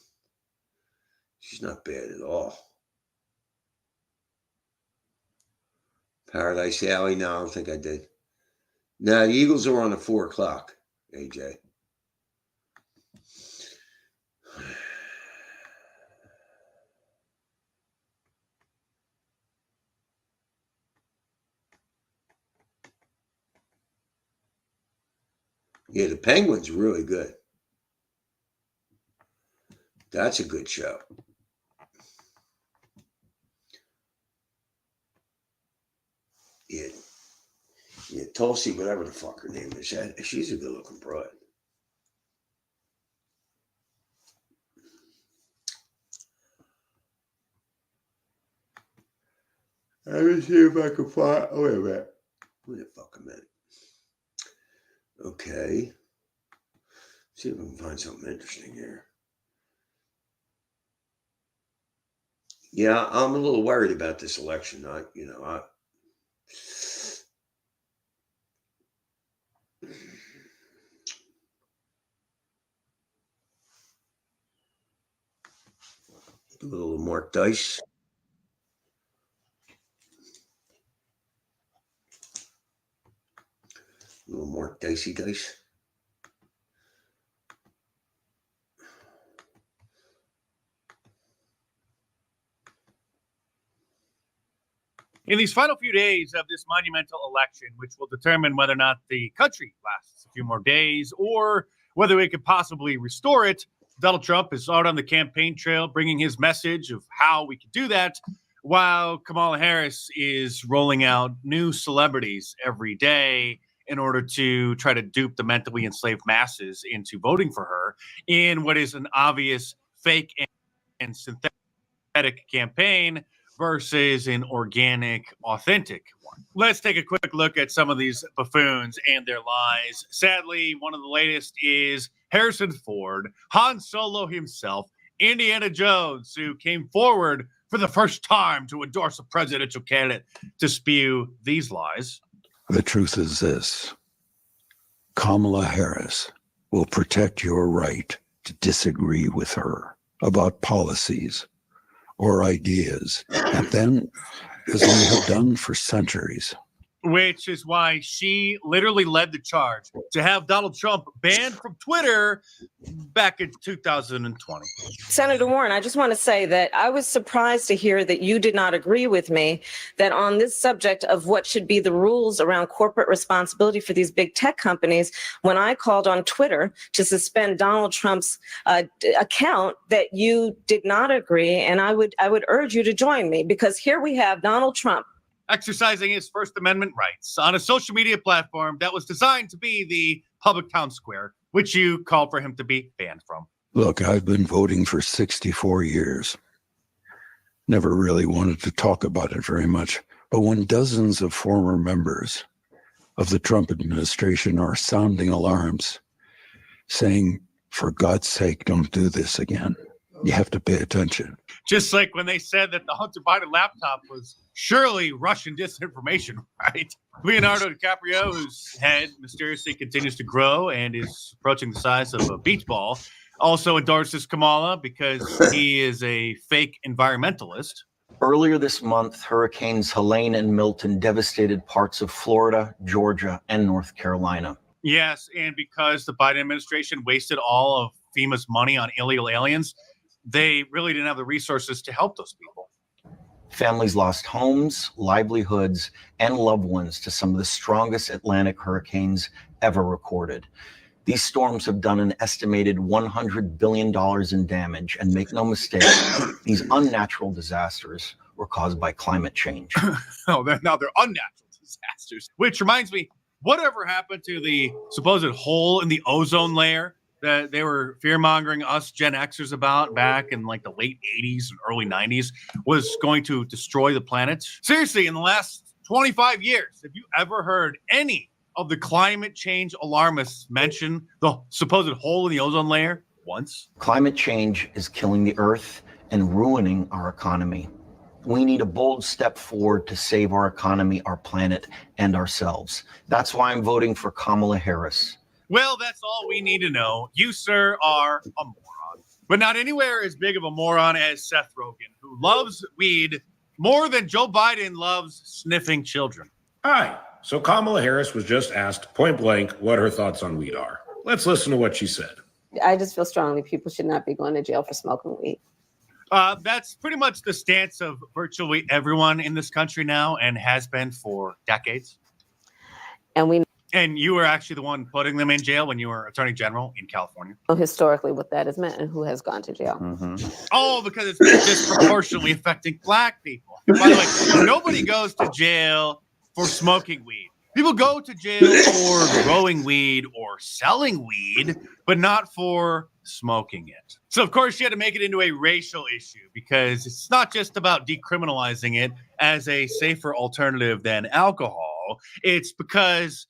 She's not bad at all. Paradise Alley? No, I don't think I did. No, the Eagles are on at 4 o'clock, AJ. Yeah, the Penguins are really good. That's a good show. Yeah, Tulsi, whatever the fuck her name is, she's a good-looking broad. Let me see if I can find. Oh, wait a minute. Wait a fucking minute. Okay. See if I can find something interesting here. Yeah, I'm a little worried about this election. A little Mark Dice. A little Mark Dicey Dice. In these final few days of this monumental election, which will determine whether or not the country lasts a few more days or whether we could possibly restore it, Donald Trump is out on the campaign trail bringing his message of how we could do that, while Kamala Harris is rolling out new celebrities every day in order to try to dupe the mentally enslaved masses into voting for her in what is an obvious fake and synthetic campaign versus an organic, authentic one. Let's take a quick look at some of these buffoons and their lies. Sadly, one of the latest is Harrison Ford, Han Solo himself, Indiana Jones, who came forward for the first time to endorse a presidential candidate to spew these lies. The truth is this: Kamala Harris will protect your right to disagree with her about policies or ideas, and then, as we have done for centuries. Which is why she literally led the charge to have Donald Trump banned from Twitter back in 2020. Senator Warren, I just want to say that I was surprised to hear that you did not agree with me that on this subject of what should be the rules around corporate responsibility for these big tech companies, when I called on Twitter to suspend Donald Trump's account, that you did not agree. And I would urge you to join me, because here we have Donald Trump exercising his First Amendment rights on a social media platform that was designed to be the public town square, which you called for him to be banned from. Look, I've been voting for 64 years. Never really wanted to talk about it very much. But when dozens of former members of the Trump administration are sounding alarms, saying, for God's sake, don't do this again, you have to pay attention. Just like when they said that the Hunter Biden laptop was surely Russian disinformation, right? Leonardo DiCaprio, whose head mysteriously continues to grow and is approaching the size of a beach ball, also endorses Kamala because he is a fake environmentalist. Earlier this month, hurricanes Helene and Milton devastated parts of Florida, Georgia, and North Carolina. Yes, and because the Biden administration wasted all of FEMA's money on illegal aliens, they really didn't have the resources to help those people. Families lost homes, livelihoods, and loved ones to some of the strongest Atlantic hurricanes ever recorded. These storms have done an estimated $100 billion in damage, and make no mistake, these unnatural disasters were caused by climate change. Now they're unnatural disasters. Which reminds me, whatever happened to the supposed hole in the ozone layer that they were fear-mongering us Gen Xers about back in like the late 80s and early 90s was going to destroy the planet? Seriously, in the last 25 years, have you ever heard any of the climate change alarmists mention the supposed hole in the ozone layer once? Climate change is killing the earth and ruining our economy. We need a bold step forward to save our economy, our planet, and ourselves. That's why I'm voting for Kamala Harris. Well, that's all we need to know. You, sir, are a moron. But not anywhere as big of a moron as Seth Rogen, who loves weed more than Joe Biden loves sniffing children. Hi. So Kamala Harris was just asked point blank what her thoughts on weed are. Let's listen to what she said. I just feel strongly people should not be going to jail for smoking weed. That's pretty much the stance of virtually everyone in this country now, and has been for decades. And you were actually the one putting them in jail when you were Attorney General in California. know historically what that has meant and who has gone to jail. Oh, because it's been disproportionately affecting Black people. By the way, nobody goes to jail for smoking weed. People go to jail for growing weed or selling weed, but not for smoking it. So, of course, she had to make it into a racial issue because it's not just about decriminalizing it as a safer alternative than alcohol. It's because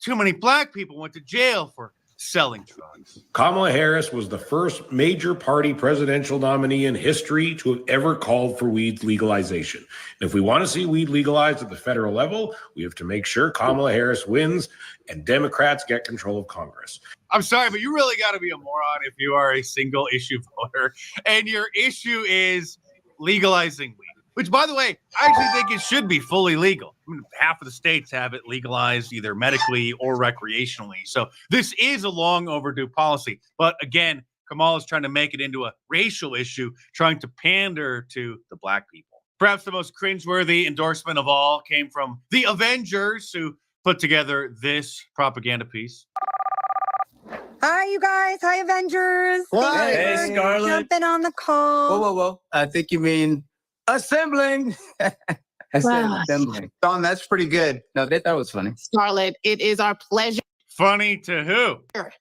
too many black people went to jail for selling drugs. Kamala Harris was the first major party presidential nominee in history to have ever called for weed legalization. And if we want to see weed legalized at the federal level, we have to make sure Kamala Harris wins and Democrats get control of Congress. I'm sorry, but you really got to be a moron if you are a single issue voter and your issue is legalizing weed, which, by the way, I actually think it should be fully legal. I mean, half of the states have it legalized either medically or recreationally. So this is a long overdue policy. But again, Kamala's trying to make it into a racial issue, trying to pander to the black people. Perhaps the most cringeworthy endorsement of all came from the Avengers, who put together this propaganda piece. Hi, you guys. Hi, Avengers. Hi. Thank you Hey, for Scarlett. jumping on the call. Whoa. I think you mean assembling. I said Wow. assembling. Don, that's pretty good. No, they thought it was funny. Scarlett, it is our pleasure Funny to who?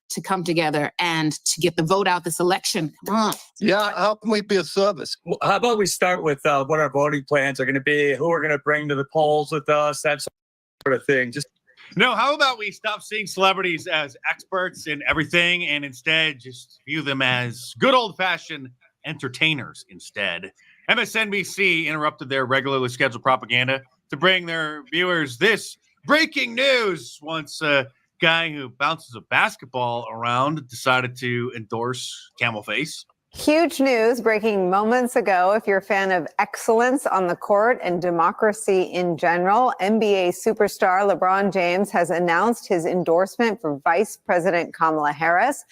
to come together and to get the vote out this election. Come on. Yeah, how can we be of service? Well, how about we start with what our voting plans are going to be, who we're going to bring to the polls with us, that sort of thing. Just No, how about we stop seeing celebrities as experts in everything and instead just view them as good old-fashioned entertainers instead. MSNBC interrupted their regularly scheduled propaganda to bring their viewers this breaking news once a guy who bounces a basketball around decided to endorse Camel Face. Huge news breaking moments ago. If you're a fan of excellence on the court and democracy in general, NBA superstar LeBron James has announced his endorsement for Vice President Kamala Harris.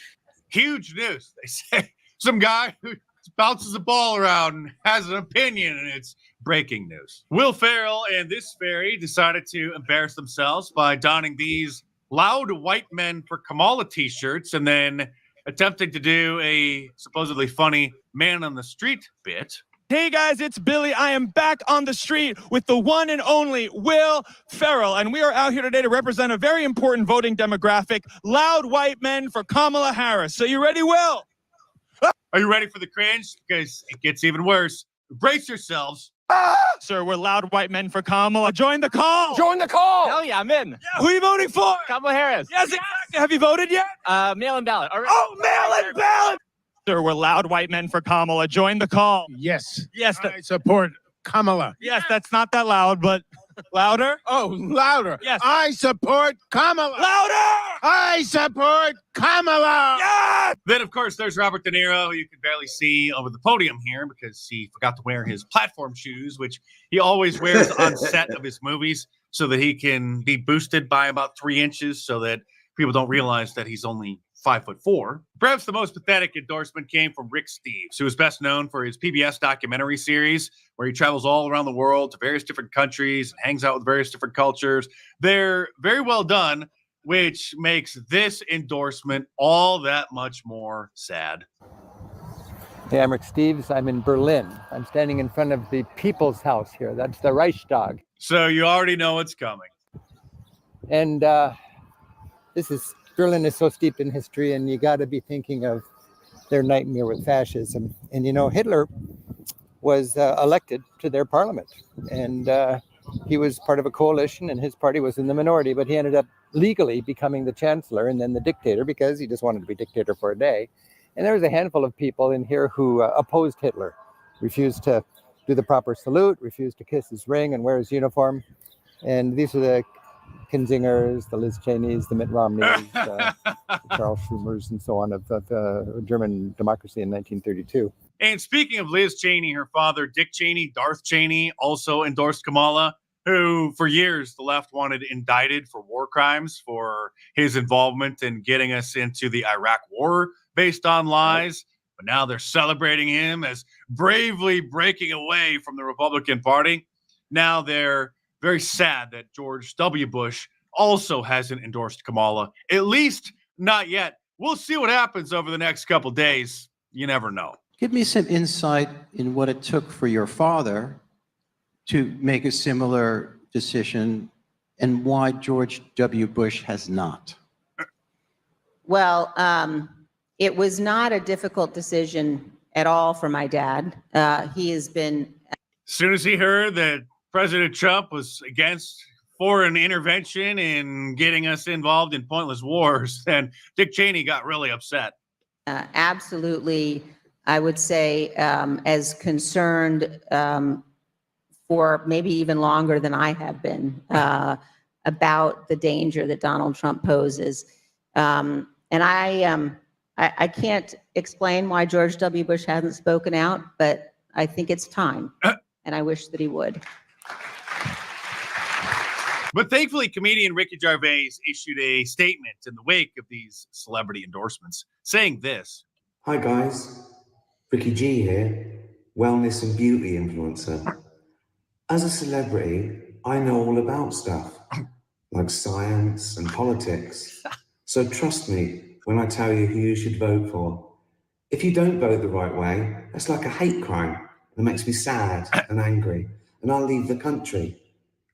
Huge news. They say some guy who bounces a ball around and has an opinion, and it's breaking news. Will Ferrell and this fairy decided to embarrass themselves by donning these loud white men for Kamala t-shirts and then attempting to do a supposedly funny man on the street bit. Hey guys, it's Billy. I am back on the street with the one and only Will Ferrell, and we are out here today to represent a very important voting demographic, loud white men for Kamala Harris. So you ready, Will? Are you ready for the cringe? Because it gets even worse. Brace yourselves. Sir, we're loud white men for Kamala. Join the call. Join the call. Hell yeah, I'm in. Yeah, who are you voting for? Kamala Harris. Yes, exactly. Have you voted yet? Mail-in ballot. Oh, mail-in ballot. Sir, we're loud white men for Kamala. Join the call. Yes. Yes, I support Kamala. yes, that's not that loud, but louder. Oh, louder. Yes. I support Kamala. Louder. I support Kamala. Yes. Then, of course, there's Robert De Niro, who you can barely see over the podium here because he forgot to wear his platform shoes, which he always wears on set of his movies so that he can be boosted by about 3 inches so that people don't realize that he's only 5'4". Perhaps the most pathetic endorsement came from Rick Steves, who is best known for his PBS documentary series where he travels all around the world to various different countries and hangs out with various different cultures. They're very well done, which makes this endorsement all that much more sad. Hey, I'm Rick Steves. I'm in Berlin. I'm standing in front of the People's House here. That's the Reichstag. So you already know what's coming. And Berlin is so steeped in history, and you got to be thinking of their nightmare with fascism. And, you know, Hitler was elected to their parliament. And he was part of a coalition, and his party was in the minority. But he ended up legally becoming the chancellor and then the dictator because he just wanted to be dictator for a day. And there was a handful of people in here who opposed Hitler, refused to do the proper salute, refused to kiss his ring and wear his uniform. And these are the Kinzingers, the Liz Cheneys, the Mitt Romneys, the Charles Schumers, and so on of German democracy in 1932. And speaking of Liz Cheney, her father, Dick Cheney, Darth Cheney, also endorsed Kamala, who for years the left wanted indicted for war crimes for his involvement in getting us into the Iraq war based on lies. But now they're celebrating him as bravely breaking away from the Republican Party. Now they're very sad that George W. Bush also hasn't endorsed Kamala, at least not yet. We'll see what happens over the next couple days. You never know. Give me some insight in what it took for your father to make a similar decision and why George W. Bush has not. Well, It was not a difficult decision at all for my dad. He has been. As soon as he heard that President Trump was against foreign intervention in getting us involved in pointless wars, then Dick Cheney got really upset. Absolutely, I would say, as concerned for maybe even longer than I have been about the danger that Donald Trump poses. And I can't explain why George W. Bush hasn't spoken out, but I think it's time, and I wish that he would. But thankfully, comedian Ricky Gervais issued a statement in the wake of these celebrity endorsements, saying this. Hi guys, Ricky G here, wellness and beauty influencer. As a celebrity, I know all about stuff, like science and politics. So trust me when I tell you who you should vote for. If you don't vote the right way, that's like a hate crime that makes me sad and angry, and I'll leave the country.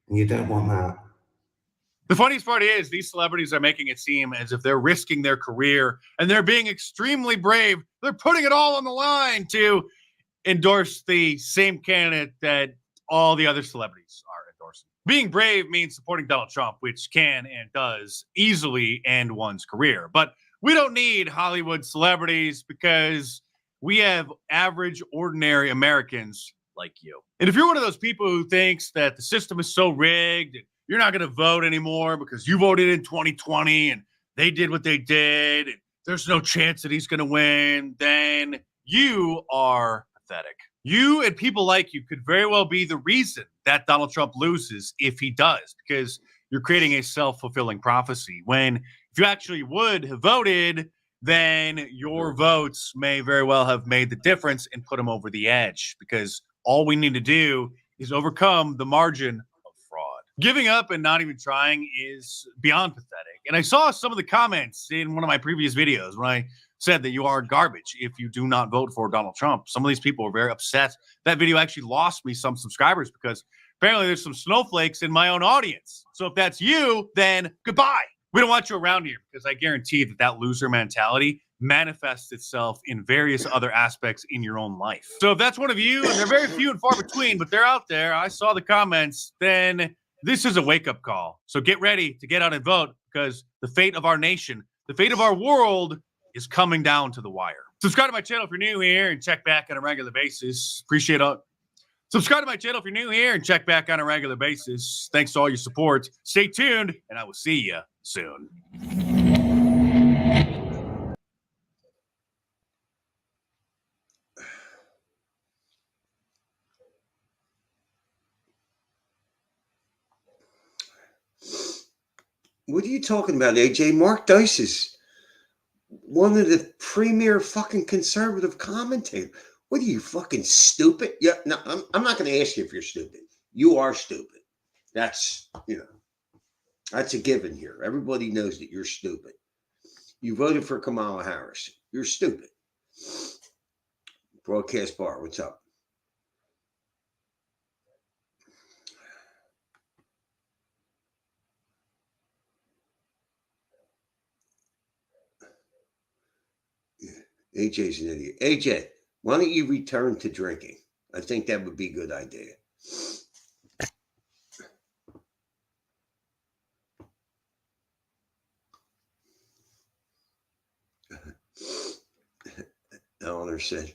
And you don't want that. The funniest part is these celebrities are making it seem as if they're risking their career and they're being extremely brave. They're putting it all on the line to endorse the same candidate that all the other celebrities are endorsing. Being brave means supporting Donald Trump, which can and does easily end one's career. But we don't need Hollywood celebrities because we have average, ordinary Americans like you. And if you're one of those people who thinks that the system is so rigged, you're not going to vote anymore because you voted in 2020 and they did what they did, and there's no chance that he's going to win, then you are pathetic. You and people like you could very well be the reason that Donald Trump loses if he does, because you're creating a self-fulfilling prophecy. When if you actually would have voted, then your votes may very well have made the difference and put him over the edge, because all we need to do is overcome the margin of fraud. Giving up and not even trying is beyond pathetic. And I saw some of the comments in one of my previous videos when I said that you are garbage if you do not vote for Donald Trump. Some of these people were very upset. That video actually lost me some subscribers because apparently there's some snowflakes in my own audience. So if that's you, then goodbye. We don't want you around here, because I guarantee that that loser mentality manifests itself in various other aspects in your own life. So if that's one of you, and they're very few and far between, but they're out there, I saw the comments, then this is a wake-up call. So get ready to get out and vote, because the fate of our nation, the fate of our world is coming down to the wire. Subscribe to my channel if you're new here and check back on a regular basis. Appreciate it. Subscribe to my channel if you're new here and check back on a regular basis. Thanks to all your support. Stay tuned, and I will see you soon. What are you talking about, AJ? Mark Dice is one of the premier fucking conservative commentators. What are you, fucking stupid? Yeah, no, I'm not going to ask you if you're stupid. You are stupid. That's, that's a given here. Everybody knows that you're stupid. You voted for Kamala Harris. You're stupid. Broadcast Bar, what's up? AJ's an idiot. AJ, why don't you return to drinking? I think that would be a good idea. Eleanor said,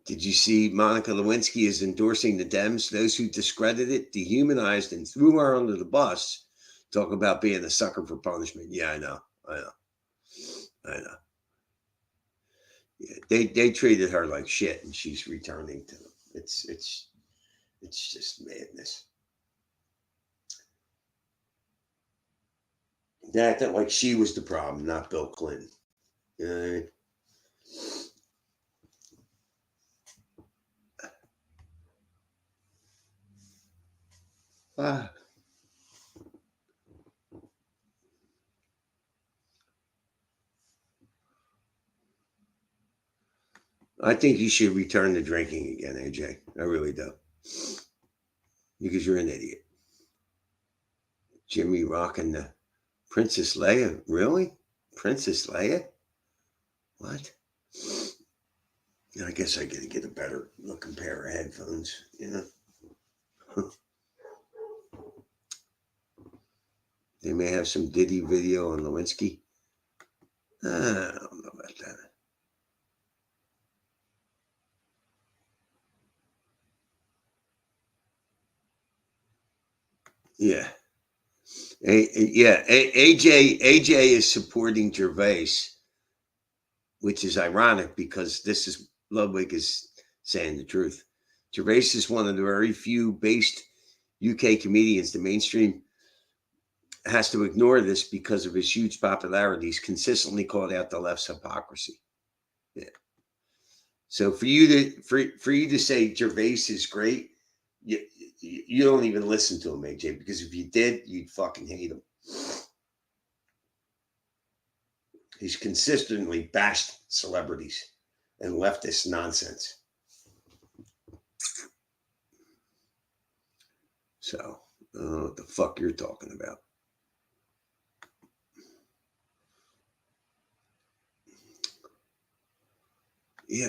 did you see Monica Lewinsky is endorsing the Dems? Those who discredited it, dehumanized, and threw her under the bus. Talk about being a sucker for punishment. Yeah, I know. Yeah, they treated her like shit, and she's returning to them. It's just madness. They acted like she was the problem, not Bill Clinton. You know what I mean? I think you should return to drinking again, AJ. I really do. Because you're an idiot. Jimmy rocking the Princess Leia. Really? Princess Leia? What? I guess I gotta get a better looking pair of headphones, you know. They may have some Diddy video on Lewinsky. I don't know about that. Yeah. AJ is supporting Gervais, which is ironic because this is Ludwig is saying the truth. Gervais is one of the very few based UK comedians. The mainstream has to ignore this because of his huge popularity. He's consistently called out the left's hypocrisy. Yeah. So for you to say Gervais is great, you don't even listen to him, AJ, because if you did, you'd fucking hate him. He's consistently bashed celebrities and leftist nonsense. So, I don't know what the fuck you're talking about. Yeah.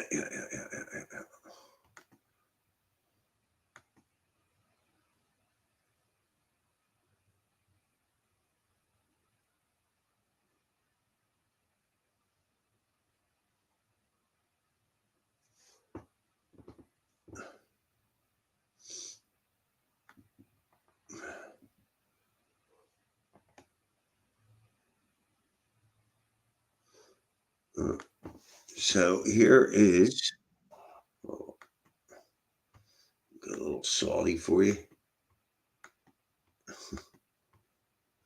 So here is got a little salty for you.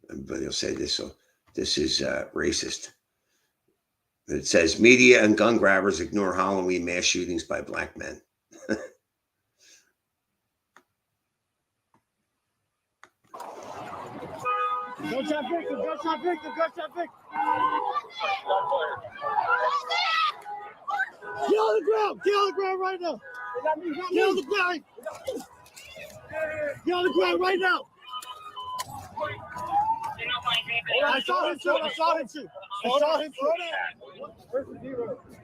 Everybody will say this. So this is racist. It says media and gun grabbers ignore Halloween mass shootings by black men. Gunshot victim, gunshot victim, gunshot victim. Get on the ground right now. Get on the ground. Get on the ground right now. I saw him too.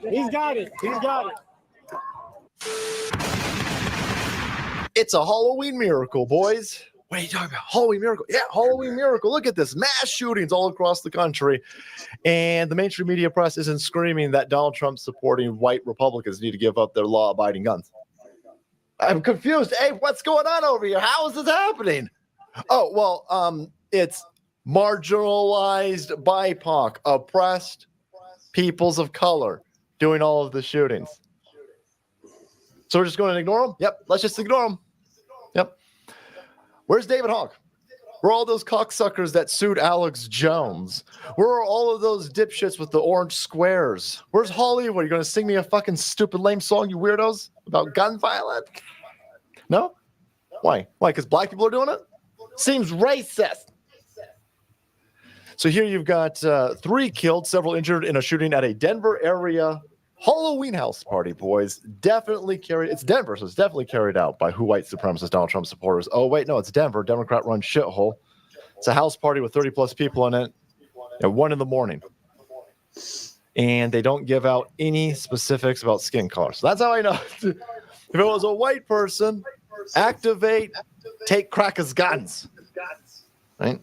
He's got it. It's a Halloween miracle, boys. What are you talking about? Halloween miracle. Yeah, Halloween miracle. Look at this. Mass shootings all across the country. And the mainstream media press isn't screaming that Donald Trump supporting white Republicans need to give up their law-abiding guns. I'm confused. Hey, what's going on over here? How is this happening? Oh, well, it's marginalized BIPOC, oppressed peoples of color doing all of the shootings. So we're just going to ignore them? Yep, let's just ignore them. Yep. Where's David Hogg? Where are all those cocksuckers that sued Alex Jones? Where are all of those dipshits with the orange squares? Where's Hollywood? Are you going to sing me a fucking stupid lame song, you weirdos, about gun violence? No? Why? Why? Because black people are doing it? Seems racist. So here you've got 3 killed, several injured in a shooting at a Denver area Halloween house party, boys. Definitely carried. It's Denver, so it's definitely carried out by who white supremacist Donald Trump supporters. Oh, wait, no, it's Denver, Democrat-run shithole. It's a house party with 30-plus people in it at 1 a.m. And they don't give out any specifics about skin color. So that's how I know. If it was a white person, activate, take crackers' guns. Right?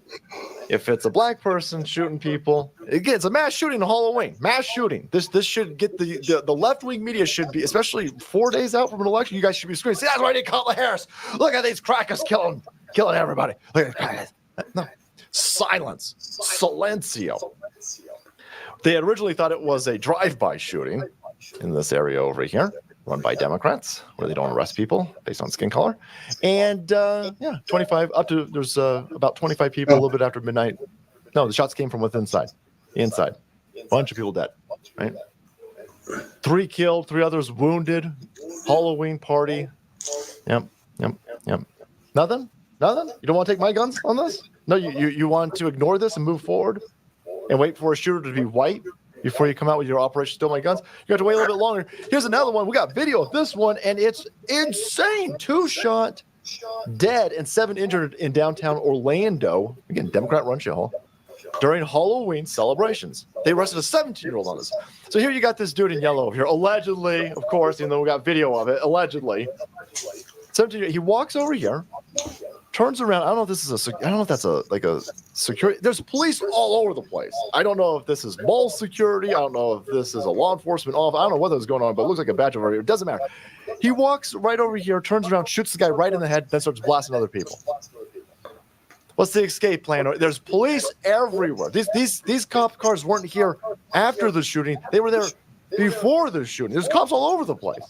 If it's a black person shooting people, again, it's a mass shooting on Halloween. Mass shooting. This should get the left-wing media should be, especially 4 days out from an election, you guys should be screaming, see, that's why I did Kamala Harris. Look at these crackers killing everybody. Look at crackers. No. Silence. Silencio. They had originally thought it was a drive-by shooting in this area over here, run by Democrats, where they don't arrest people based on skin color. And 25 up to there's about 25 people a little bit after midnight. No, the shots came from inside. A bunch of people dead. Right? 3 killed, 3 others wounded. Halloween party. Yep. Nothing. You don't want to take my guns on this? No, you want to ignore this and move forward and wait for a shooter to be white before you come out with your Operation Steal My Guns. You have to wait a little bit longer. Here's another one. We got video of this one, and it's insane. 2 shot, dead, and 7 injured in downtown Orlando. Again, Democrat-run shithole. during Halloween celebrations. They arrested a 17-year-old on this. So here you got this dude in yellow over here, allegedly, of course, even though we got video of it, allegedly. 17, he walks over here, turns around. I don't know if this is I don't know if that's a security. There's police all over the place. I don't know if this is mall security. I don't know if this is a law enforcement office. I don't know what is going on, but it looks like a badge over here. It doesn't matter. He walks right over here, turns around, shoots the guy right in the head, then starts blasting other people. What's the escape plan? There's police everywhere. These cop cars weren't here after the shooting. They were there before the shooting. There's cops all over the place.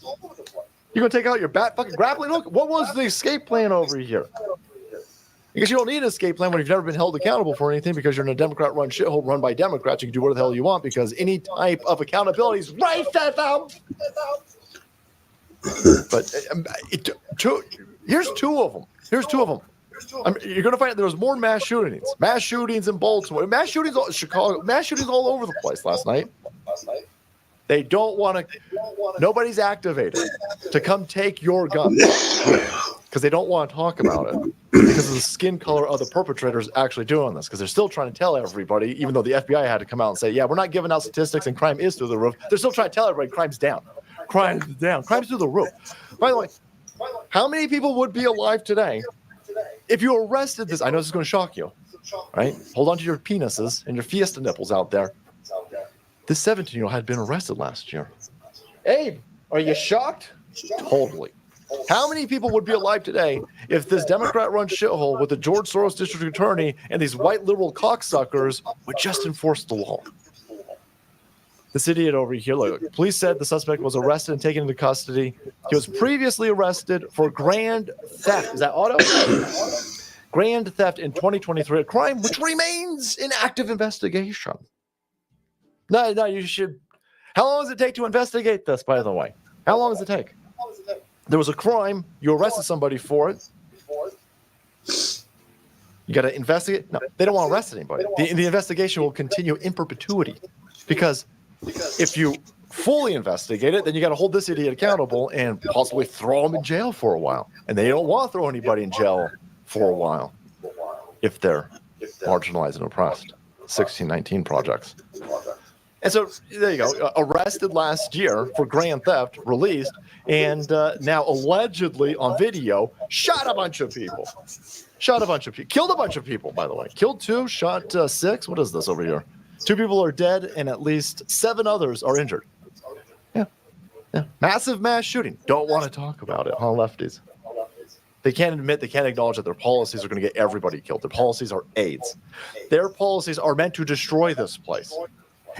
You're going to take out your bat fucking grappling hook? What was the escape plan over here? Because you don't need an escape plan when you've never been held accountable for anything because you're in a Democrat-run shithole run by Democrats. You can do whatever the hell you want because any type of accountability is racism. But here's two of them. You're going to find out there was more mass shootings. Mass shootings in Baltimore. Mass shootings in Chicago. Mass shootings all over the place last night. They don't want to. Nobody's activated to come take your gun because they don't want to talk about it because of the skin color of the perpetrators actually doing this. Because they're still trying to tell everybody, even though the FBI had to come out and say, "Yeah, we're not giving out statistics and crime is through the roof." They're still trying to tell everybody crime's down. Crime's down. Crime's through the roof. By the way, how many people would be alive today if you arrested this? I know this is going to shock you, right? Hold on to your penises and your fiesta nipples out there. This 17-year-old had been arrested last year. Abe, are you shocked? Totally. How many people would be alive today if this Democrat-run shithole with the George Soros district attorney and these white liberal cocksuckers would just enforce the law? This idiot over here, look, police said the suspect was arrested and taken into custody. He was previously arrested for grand theft. Is that auto? Grand theft in 2023, a crime which remains in active investigation. No, you should. How long does it take to investigate this, by the way? How long does it take? There was a crime. You arrested somebody for it. You got to investigate. No, they don't want to arrest anybody. The investigation will continue in perpetuity because if you fully investigate it, then you got to hold this idiot accountable and possibly throw him in jail for a while. And they don't want to throw anybody in jail for a while if they're marginalized and oppressed. 1619 projects. And so there you go. Arrested last year for grand theft, released, and now allegedly on video shot a bunch of people. Killed a bunch of people, by the way. Killed 2, shot 6. What is this over here? 2 people are dead, and at least 7 others are injured. Yeah. Massive mass shooting. Don't want to talk about it, huh, lefties? They can't acknowledge that their policies are going to get everybody killed. Their policies are AIDS. Their policies are meant to destroy this place.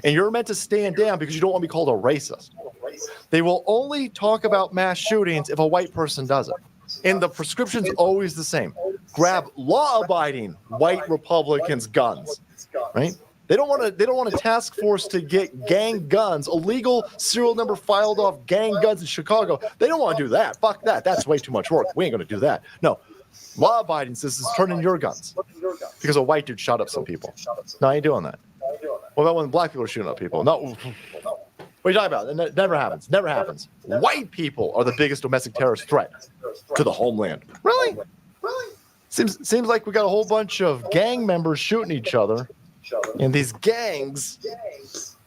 And you're meant to stand down because you don't want to be called a racist. They will only talk about mass shootings if a white person does it. And the prescription's always the same. Grab law-abiding white Republicans' guns, right? They don't want a task force to get gang guns, illegal serial number filed off gang guns in Chicago. They don't want to do that. Fuck that. That's way too much work. We ain't going to do that. No. Law-abiding says turn in your guns because a white dude shot up some people. No, I ain't doing that. What about when black people are shooting up people? No. What are you talking about? It never happens. Never happens. White people are the biggest domestic terrorist threat to the homeland. Really? Seems like we got a whole bunch of gang members shooting each other, and these gangs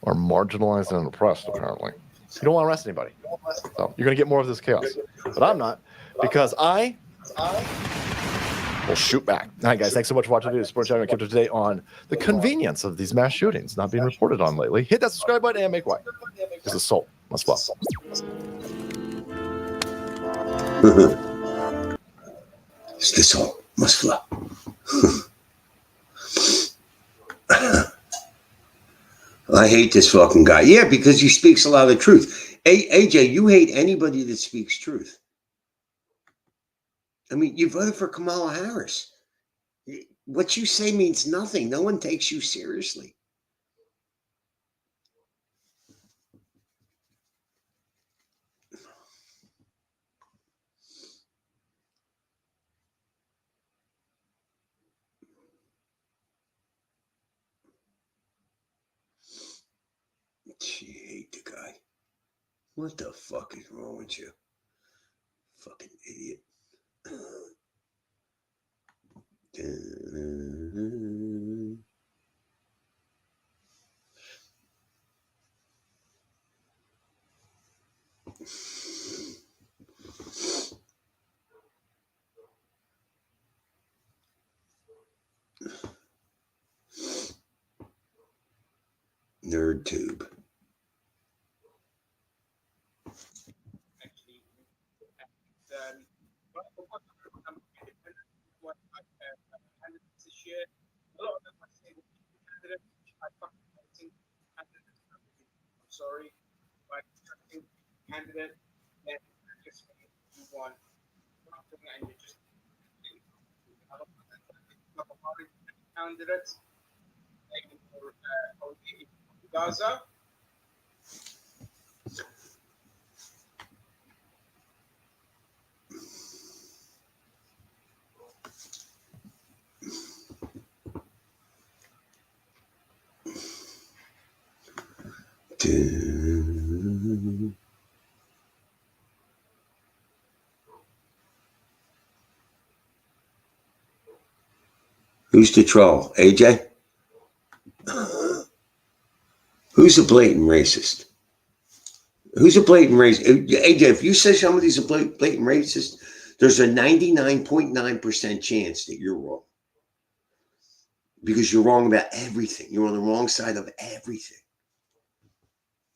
are marginalized and oppressed, apparently. You don't want to arrest anybody. So you're going to get more of this chaos. But I'm not, because I will shoot back. All right, guys, thanks so much for watching the video. Sports Channel kept today on the convenience of these mass shootings not being reported on lately. Hit that subscribe button and make way. Because the soul must flow. The soul must flow. I hate this fucking guy. Yeah, because he speaks a lot of truth. AJ, you hate anybody that speaks truth. I mean, you voted for Kamala Harris. What you say means nothing. No one takes you seriously. You hate the guy. What the fuck is wrong with you? Fucking idiot. Nerd tube. Sorry, but candidate that just you want and you just candidates for Gaza. Who's the troll? AJ? Who's a blatant racist? Who's a blatant racist? AJ, if you say somebody's a blatant racist, there's a 99.9% chance that you're wrong. Because you're wrong about everything. You're on the wrong side of everything.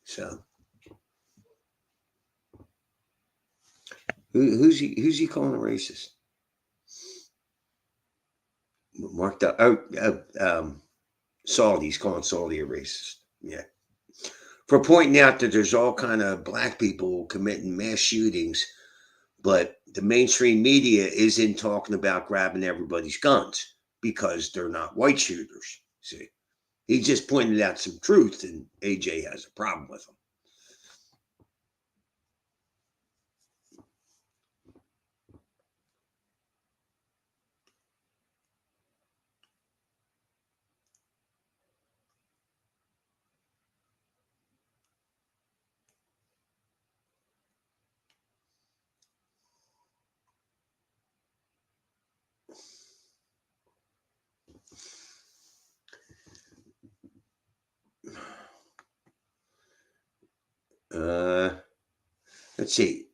So, who's he calling a racist? Marked up. Saudi. He's calling Saudi a racist. Yeah. For pointing out that there's all kind of black people committing mass shootings, but the mainstream media isn't talking about grabbing everybody's guns because they're not white shooters. See, he just pointed out some truth, and AJ has a problem with him. Let's see.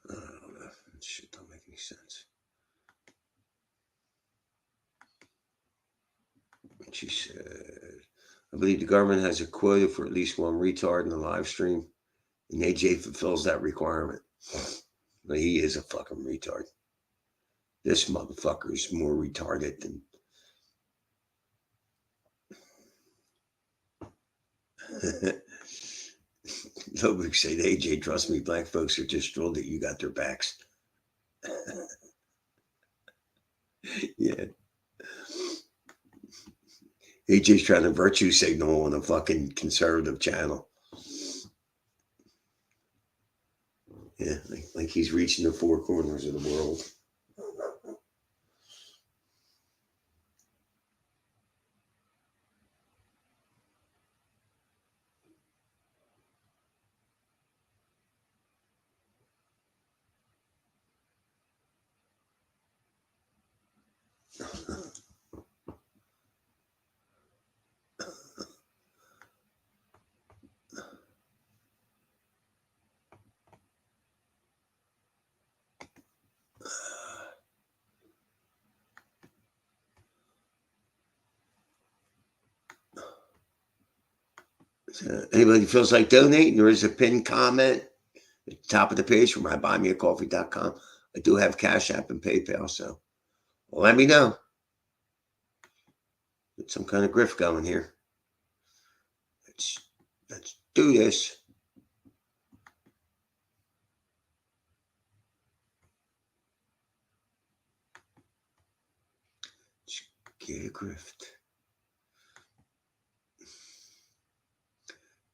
I don't know. Shit don't make any sense. She said, I believe the government has a quota for at least one retard in the live stream, and AJ fulfills that requirement. But he is a fucking retard. This motherfucker is more retarded than... Nobody said, AJ, trust me, black folks are just thrilled that you got their backs. Yeah. AJ's trying to virtue signal on a fucking conservative channel. Yeah, like he's reaching the four corners of the world. Anybody feels like donating, there is a pinned comment at the top of the page from buymeacoffee.com. I do have Cash App and PayPal, so let me know. Get some kind of grift going here. Let's do this. Let's get a grift.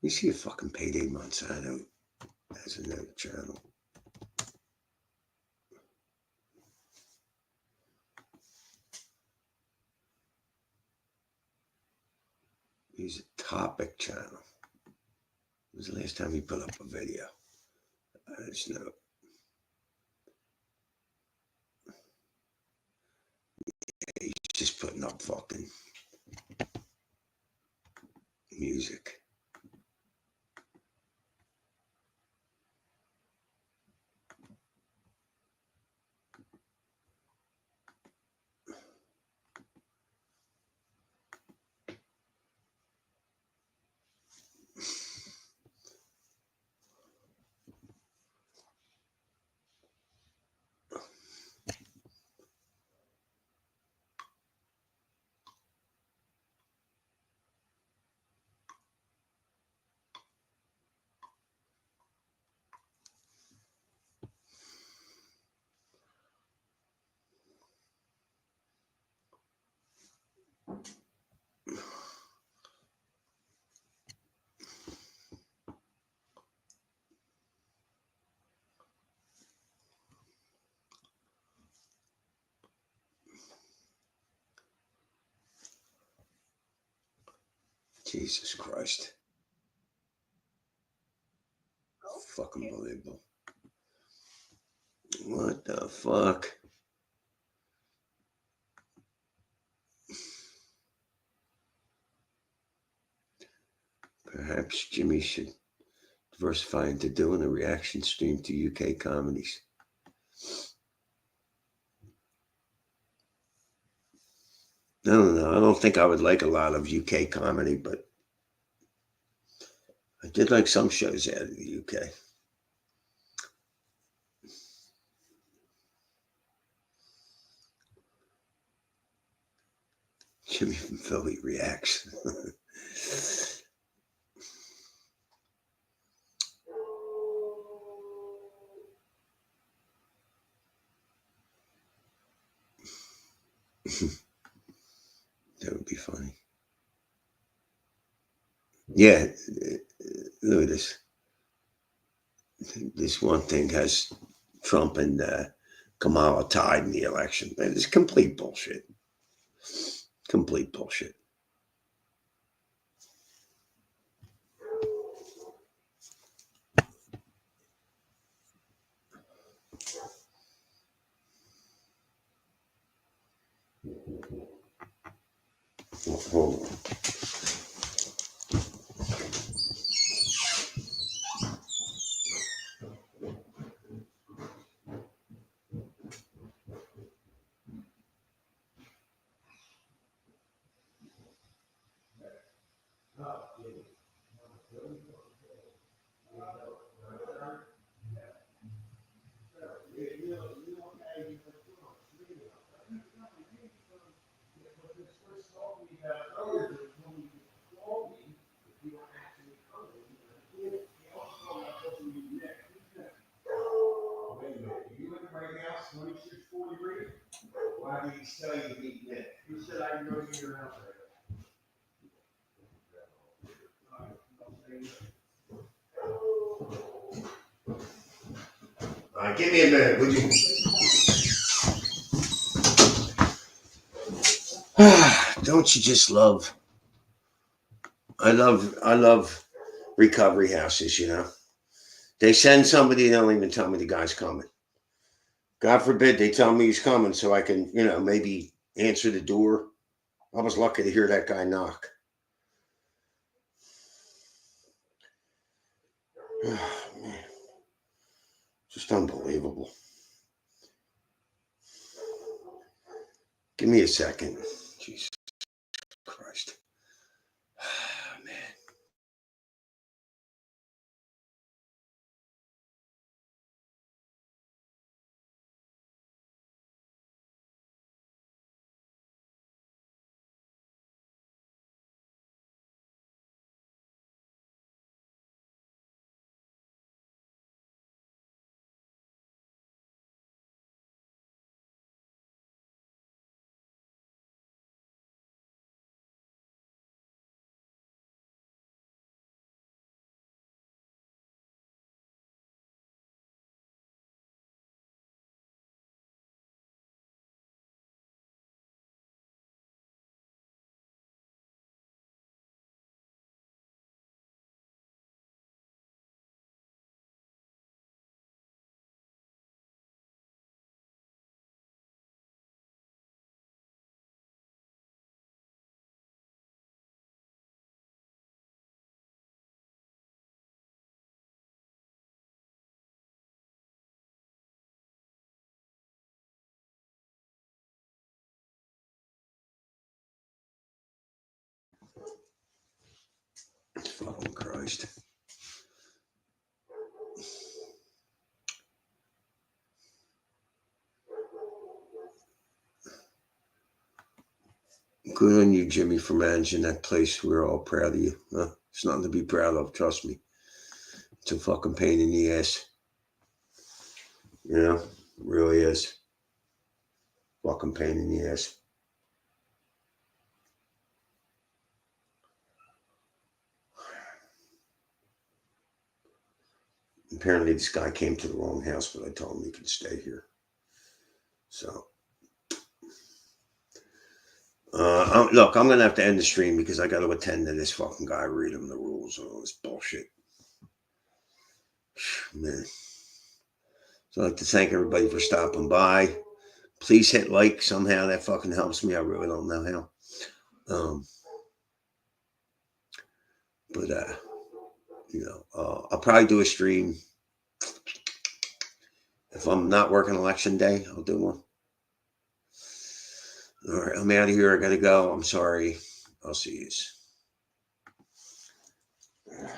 You see a fucking Payday Monsanto as another channel. Topic channel. When was the last time he put up a video? There's no. He's just putting up fucking music. Jesus Christ. Fucking believable. What the fuck? Perhaps Jimmy should diversify into doing a reaction stream to UK comedies. I don't know. I don't think I would like a lot of UK comedy, but I did like some shows out of the UK. Jimmy from Philly reacts. That would be funny. Yeah, look at this. This one thing has Trump and Kamala tied in the election. That is complete bullshit. Complete bullshit. Hold on. Why did he tell you to meet Nick? He said I can go to your house All right, give me a minute, would you? Don't you just love? I love recovery houses, you know. They send somebody, they don't even tell me the guy's coming. God forbid they tell me he's coming so I can, you know, maybe answer the door. I was lucky to hear that guy knock. Oh, man. Just unbelievable. Give me a second. Jesus Christ. Fucking Christ. Good on you, Jimmy, for managing that place. We're all proud of you. It's nothing to be proud of, trust me. It's a fucking pain in the ass. You know, it really is. Fucking pain in the ass. Apparently this guy came to the wrong house, but I told him he could stay here. So, look, I'm going to have to end the stream because I got to attend to this fucking guy, read him the rules and all this bullshit. Man. So I'd like to thank everybody for stopping by. Please hit like somehow. That fucking helps me. I really don't know how. But you know, I'll probably do a stream. If I'm not working election day, I'll do one. All right, I'm out of here. I got to go. I'm sorry. I'll see you.